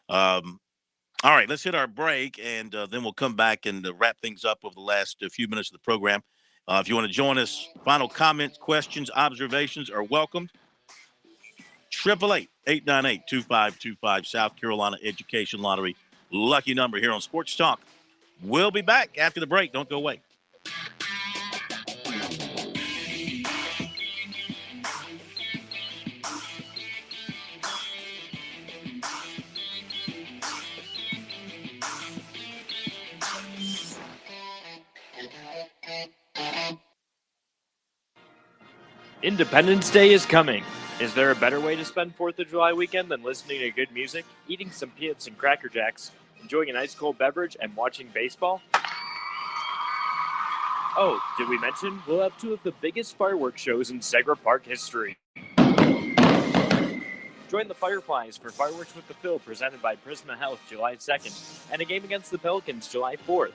All right, let's hit our break, and then we'll come back and wrap things up over the last few minutes of the program. If you want to join us, final comments, questions, observations are welcome. 888-898-2525, South Carolina Education Lottery lucky number here on Sports Talk. We'll be back after the break. Don't go away. Independence Day is coming. Is there a better way to spend 4th of July weekend than listening to good music, eating some peanuts and Cracker Jacks, enjoying an ice cold beverage, and watching baseball? Oh, did we mention we'll have 2 of the biggest fireworks shows in Segra Park history? Join the Fireflies for Fireworks with the Phil presented by Prisma Health July 2nd and a game against the Pelicans July 4th.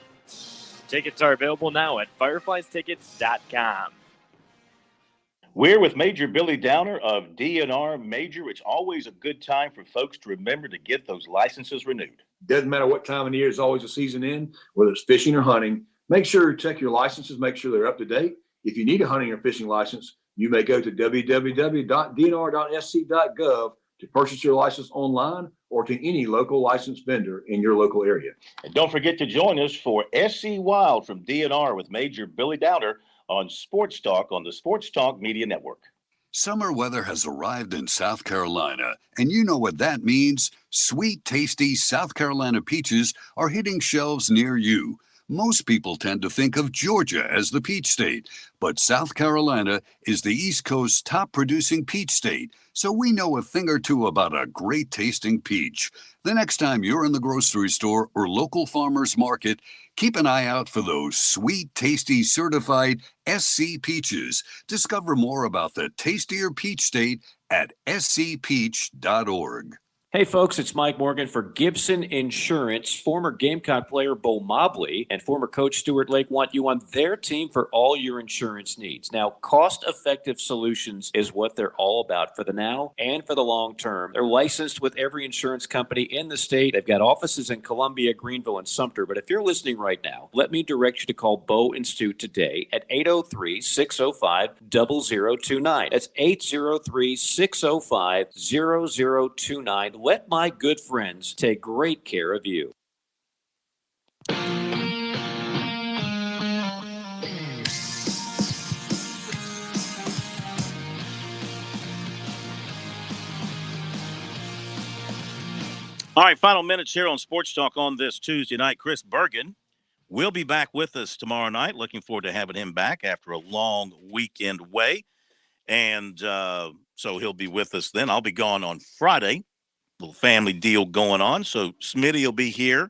Tickets are available now at firefliestickets.com. We're with Major Billy Downer of DNR Major. It's always a good time for folks to remember to get those licenses renewed. Doesn't matter what time of the year, it's always a season in, whether it's fishing or hunting. Make sure to check your licenses, make sure they're up to date. If you need a hunting or fishing license, you may go to www.dnr.sc.gov to purchase your license online or to any local licensed vendor in your local area. And don't forget to join us for SC Wild from DNR with Major Billy Downer on Sports Talk on the Sports Talk Media Network. Summer weather has arrived in South Carolina, and you know what that means. Sweet, tasty South Carolina peaches are hitting shelves near you. Most people tend to think of Georgia as the peach state, but South Carolina is the East Coast's top producing peach state, so we know a thing or two about a great tasting peach. The next time you're in the grocery store or local farmer's market, keep an eye out for those sweet, tasty, certified SC peaches. Discover more about the tastier peach state at scpeach.org. Hey folks, it's Mike Morgan for Gibson Insurance. Former Gamecock player Bo Mobley and former coach Stuart Lake want you on their team for all your insurance needs. Now, cost-effective solutions is what they're all about for the now and for the long term. They're licensed with every insurance company in the state. They've got offices in Columbia, Greenville, and Sumter. But if you're listening right now, let me direct you to call Bo and Stu today at 803-605-0029. That's 803-605-0029. Let my good friends take great care of you. All right, final minutes here on Sports Talk on this Tuesday night. Chris Bergen will be back with us tomorrow night. Looking forward to having him back after a long weekend away. And so he'll be with us then. I'll be gone on Friday. Little family deal going on. So Smitty will be here.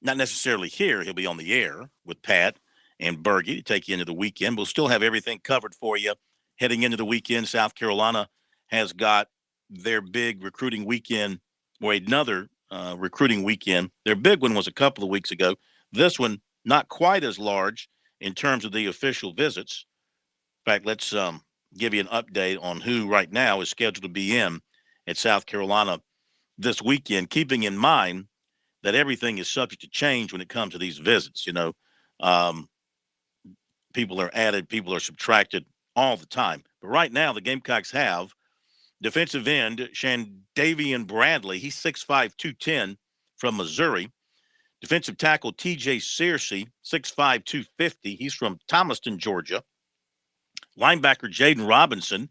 Not necessarily here. He'll be on the air with Pat and Bergie to take you into the weekend. We'll still have everything covered for you heading into the weekend. South Carolina has got their big recruiting weekend, or another recruiting weekend. Their big one was a couple of weeks ago. This one, not quite as large in terms of the official visits. In fact, let's give you an update on who right now is scheduled to be in at South Carolina this weekend, keeping in mind that everything is subject to change when it comes to these visits. People are added, people are subtracted all the time. But right now, the Gamecocks have defensive end Shandavian Bradley. He's 6'5", 210 from Missouri. Defensive tackle TJ Searcy, 6'5", 250. He's from Thomaston, Georgia. Linebacker Jaden Robinson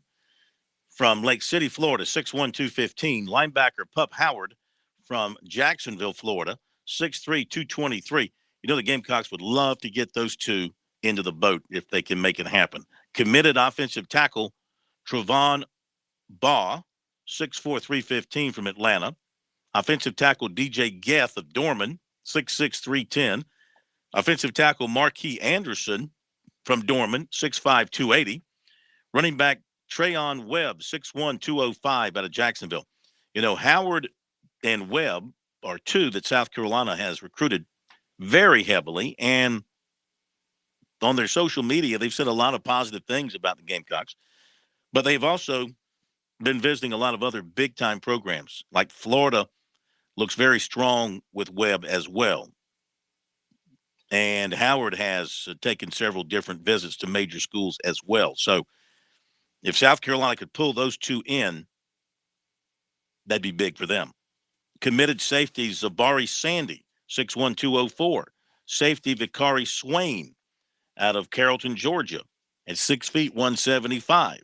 from Lake City, Florida, 6'1", 215. Linebacker Pup Howard from Jacksonville, Florida, 6'3", 223. You know, the Gamecocks would love to get those two into the boat if they can make it happen. Committed offensive tackle Trevon Baugh, 6'4", 315 from Atlanta. Offensive tackle DJ Geth of Dorman, 6'6", 310. Offensive tackle Marquis Anderson from Dorman, 6'5", 280. Running back Trayon Webb, 6'1", 205 out of Jacksonville. You know, Howard and Webb are two that South Carolina has recruited very heavily, and on their social media, they've said a lot of positive things about the Gamecocks, but they've also been visiting a lot of other big-time programs. Like Florida looks very strong with Webb as well. And Howard has taken several different visits to major schools as well. So if South Carolina could pull those two in, that'd be big for them. Committed safeties, Zabari Sandy, 6'1", 204. Safety Vicari Swain out of Carrollton, Georgia, at 6 feet, 175.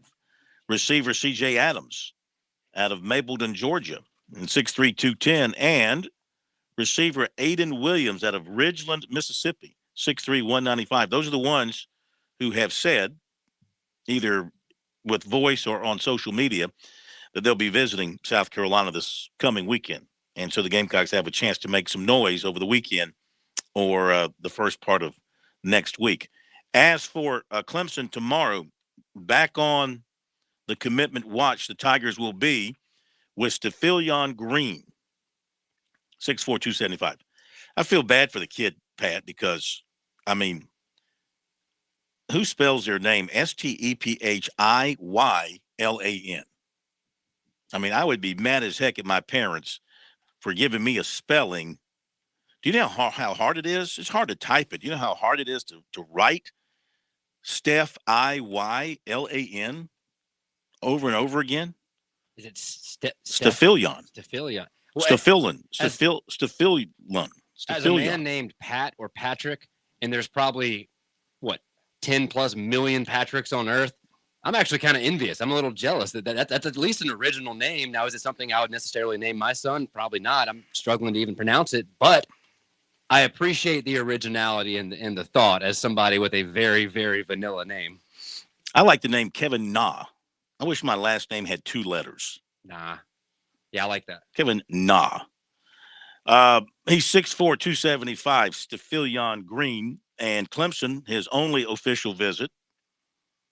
Receiver C.J. Adams out of Mapleton, Georgia, and 6'3", 210. And receiver Aiden Williams out of Ridgeland, Mississippi, 6'3", 195. Those are the ones who have said, either with voice or on social media, that they'll be visiting South Carolina this coming weekend. And so the Gamecocks have a chance to make some noise over the weekend or the first part of next week. As for Clemson tomorrow, back on the commitment watch, the Tigers will be with Stephilion Green, 6'4", 275. I feel bad for the kid, Pat, because, I mean, who spells their name Stephiyllan? I mean, I would be mad as heck at my parents for giving me a spelling. Do you know how hard it is? It's hard to type it. Do you know how hard it is to write Stephiyllan over and over again? Is it Stephilion? Stephilion. Stephilion. As a man named Pat or Patrick, and there's probably, 10+ million Patricks on Earth, I'm actually kind of envious. I'm a little jealous that's at least an original name. Now, is it something I would necessarily name my son? Probably not. I'm struggling to even pronounce it, but I appreciate the originality and the thought as somebody with a very, very vanilla name. I like the name Kevin Nah. I wish my last name had 2 letters. Nah. Yeah, I like that. Kevin Nah. He's 6'4", 275, Stephilion Green, and Clemson, his only official visit.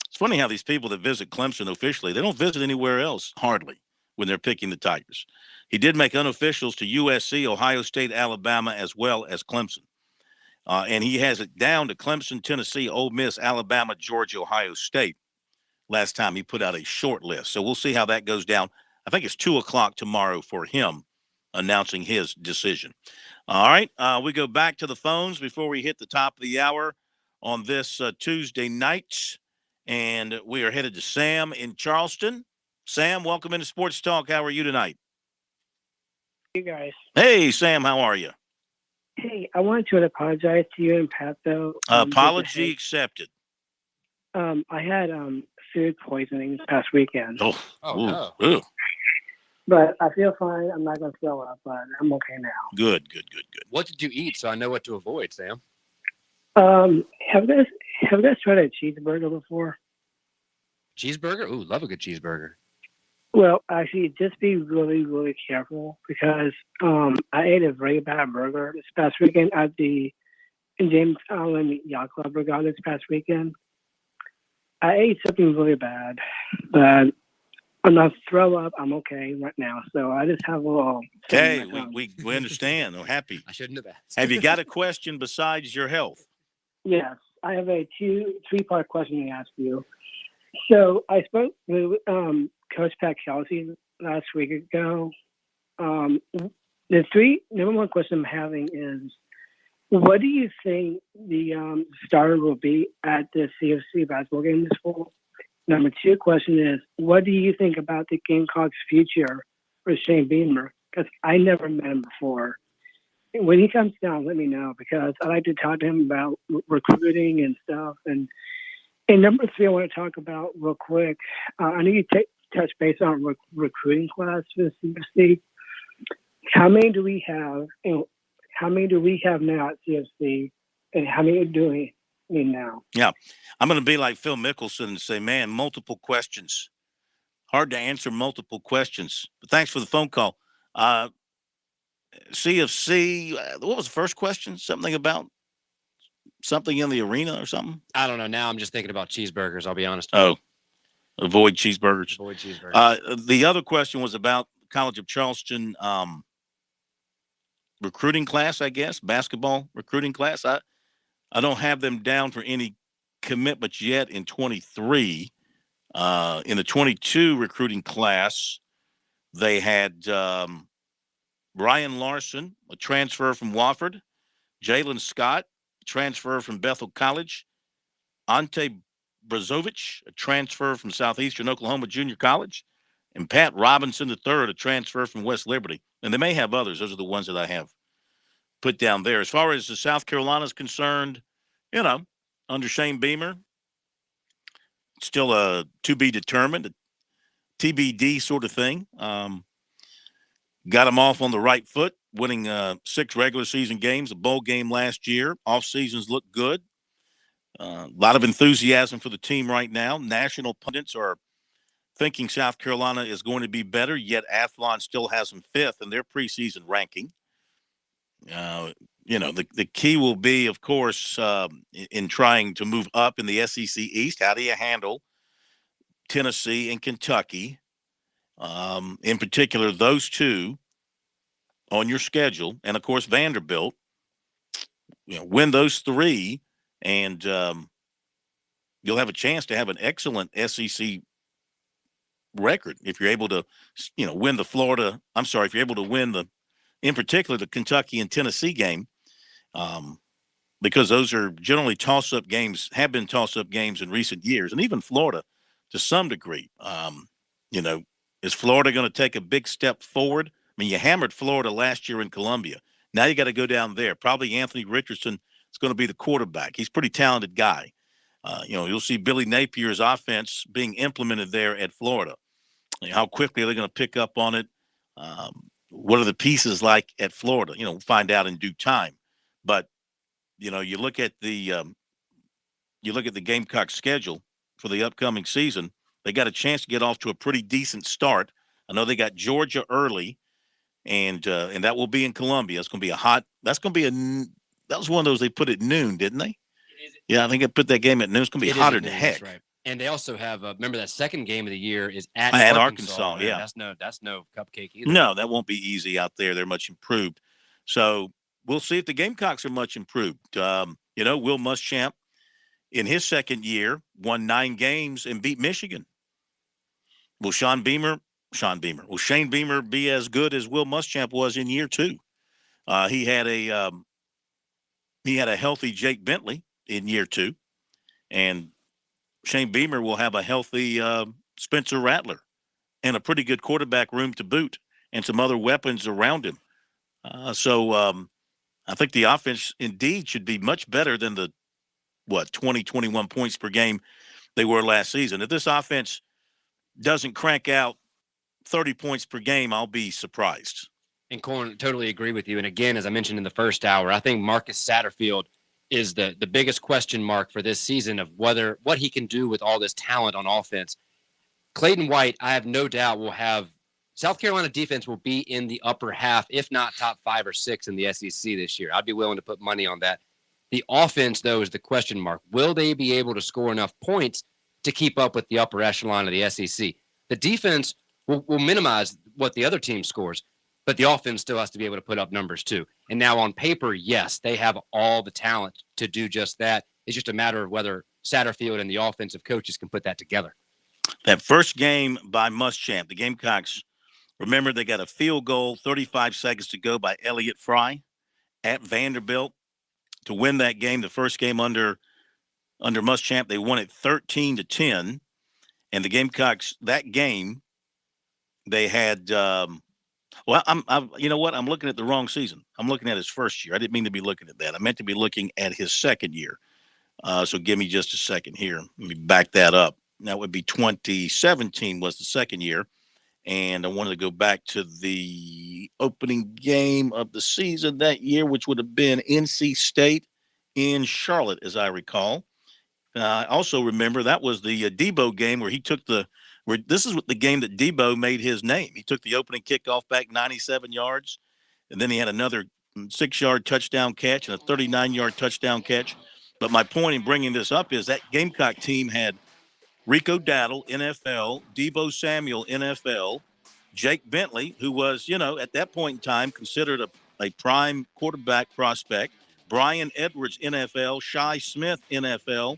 It's funny how these people that visit Clemson officially, they don't visit anywhere else, hardly, when they're picking the Tigers. He did make unofficials to USC, Ohio State, Alabama, as well as Clemson. And he has it down to Clemson, Tennessee, Ole Miss, Alabama, Georgia, Ohio State. Last time he put out a short list. So we'll see how that goes down. I think it's 2 o'clock tomorrow for him announcing his decision. All right, we go back to the phones before we hit the top of the hour on this Tuesday night. And we are headed to Sam in Charleston. Sam, welcome into Sports Talk. How are you tonight? You guys. Hey, Sam, how are you? Hey, I wanted to apologize to you and Pat, though. Apology accepted. I had food poisoning this past weekend. Oh no. Ooh. But I feel fine. I'm not going to throw up, but I'm okay now. Good. What did you eat so I know what to avoid, Sam? Have you guys tried a cheeseburger before? Cheeseburger? Ooh, love a good cheeseburger. Well, actually, just be really, really careful because I ate a very bad burger this past weekend at the James Allen Yacht Club Regatta this past weekend. I ate something really bad, but I'm not throw up. I'm okay right now. So I just have a little. Okay, we understand. We're happy. I shouldn't have asked. Have you got a question besides your health? Yes, I have a 3-part question to ask you. So I spoke with Coach Pat Kelsey last week ago. The number one question I'm having is, what do you think the starter will be at the CFC basketball game this fall? Number 2 question is, what do you think about the Gamecocks' future for Shane Beamer? Because I never met him before. When he comes down, let me know, because I like to talk to him about recruiting and stuff. And number 3, I want to talk about real quick. I need to touch base on recruiting class for the CFC. How many do we have? And how many do we have now at CFC? And how many do we need now? Yeah. I'm going to be like Phil Mickelson and say, man, multiple questions. Hard to answer multiple questions. But thanks for the phone call. CFC, what was the first question? Something about something in the arena or something? I don't know. Now I'm just thinking about cheeseburgers, I'll be honest. Oh, avoid cheeseburgers. Avoid cheeseburgers. The other question was about College of Charleston recruiting class, I guess, basketball recruiting class. I don't have them down for any commitments yet in 23. In the 22 recruiting class, they had Ryan Larson, a transfer from Wofford, Jalen Scott, transfer from Bethel College, Ante Brazovic, a transfer from Southeastern Oklahoma Junior College, and Pat Robinson III, a transfer from West Liberty. And they may have others. Those are the ones that I have put down there. As far as the South Carolina is concerned, under Shane Beamer, still a to be determined, a TBD sort of thing. Got them off on the right foot, winning 6 regular season games, a bowl game last year. Off seasons look good. A lot of enthusiasm for the team right now. National pundits are thinking South Carolina is going to be better, yet Athlon still has them 5th in their preseason ranking. The key will be, of course, in trying to move up in the SEC East. How do you handle Tennessee and Kentucky? In particular, those two on your schedule, and of course Vanderbilt. Win those 3, and you'll have a chance to have an excellent SEC record if you're able to, win the Florida. I'm sorry, if you're able to win in particular, the Kentucky and Tennessee game, because those are generally toss-up games, have been toss-up games in recent years, and even Florida to some degree. Is Florida going to take a big step forward? I mean, you hammered Florida last year in Columbia. Now you got to go down there. Probably Anthony Richardson is going to be the quarterback. He's a pretty talented guy. You'll see Billy Napier's offense being implemented there at Florida. How quickly are they going to pick up on it? What are the pieces like at Florida? We'll find out in due time. But you look at the Gamecock schedule for the upcoming season. They got a chance to get off to a pretty decent start. I know they got Georgia early, and that will be in Columbia. It's going to be that was one of those they put at noon, didn't they? Yeah, I think they put that game at noon. It's going to be hotter than heck. Right. And they also have remember that second game of the year is at Arkansas. Yeah, that's no cupcake either. No, that won't be easy out there. They're much improved. So we'll see if the Gamecocks are much improved. Will Muschamp in his second year won 9 games and beat Michigan. Will Shane Beamer be as good as Will Muschamp was in year 2? He had a healthy Jake Bentley in year 2, and Shane Beamer will have a healthy Spencer Rattler and a pretty good quarterback room to boot and some other weapons around him. So I think the offense indeed should be much better than the 20, 21 points per game they were last season. If this offense doesn't crank out 30 points per game, I'll be surprised. And Corn, totally agree with you. And again, as I mentioned in the first hour, I think Marcus Satterfield is the biggest question mark for this season of what he can do with all this talent on offense. Clayton White, I have no doubt, will have South Carolina defense will be in the upper half, if not top 5 or 6 in the SEC this year. I'd be willing to put money on that. The offense, though, is the question mark. Will they be able to score enough points to keep up with the upper echelon of the SEC? The defense will minimize what the other team scores, but the offense still has to be able to put up numbers too. And now on paper, yes, they have all the talent to do just that. It's just a matter of whether Satterfield and the offensive coaches can put that together. That first game by Muschamp, the Gamecocks, remember they got a field goal, 35 seconds to go by Elliott Fry at Vanderbilt to win that game. The first game under Muschamp, they won it 13-10. And the Gamecocks, that game, they had I'm looking at the wrong season. I'm looking at his first year. I didn't mean to be looking at that. I meant to be looking at his second year. So give me just a second here. Let me back that up. That would be 2017 was the second year. And I wanted to go back to the opening game of the season that year, which would have been NC State in Charlotte, as I recall. I also remember that was the Debo game where this is the game that Debo made his name. He took the opening kickoff back 97 yards, and then he had another 6-yard touchdown catch and a 39-yard touchdown catch. But my point in bringing this up is that Gamecock team had Rico Daddle, NFL, Debo Samuel, NFL, Jake Bentley, who was, at that point in time considered a prime quarterback prospect, Brian Edwards, NFL, Shi Smith, NFL,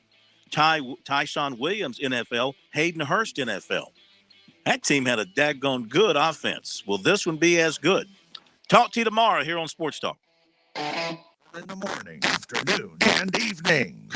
Tyson Williams, NFL, Hayden Hurst, NFL. That team had a daggone good offense. Will this one be as good? Talk to you tomorrow here on Sports Talk. In the morning, afternoon, and evening.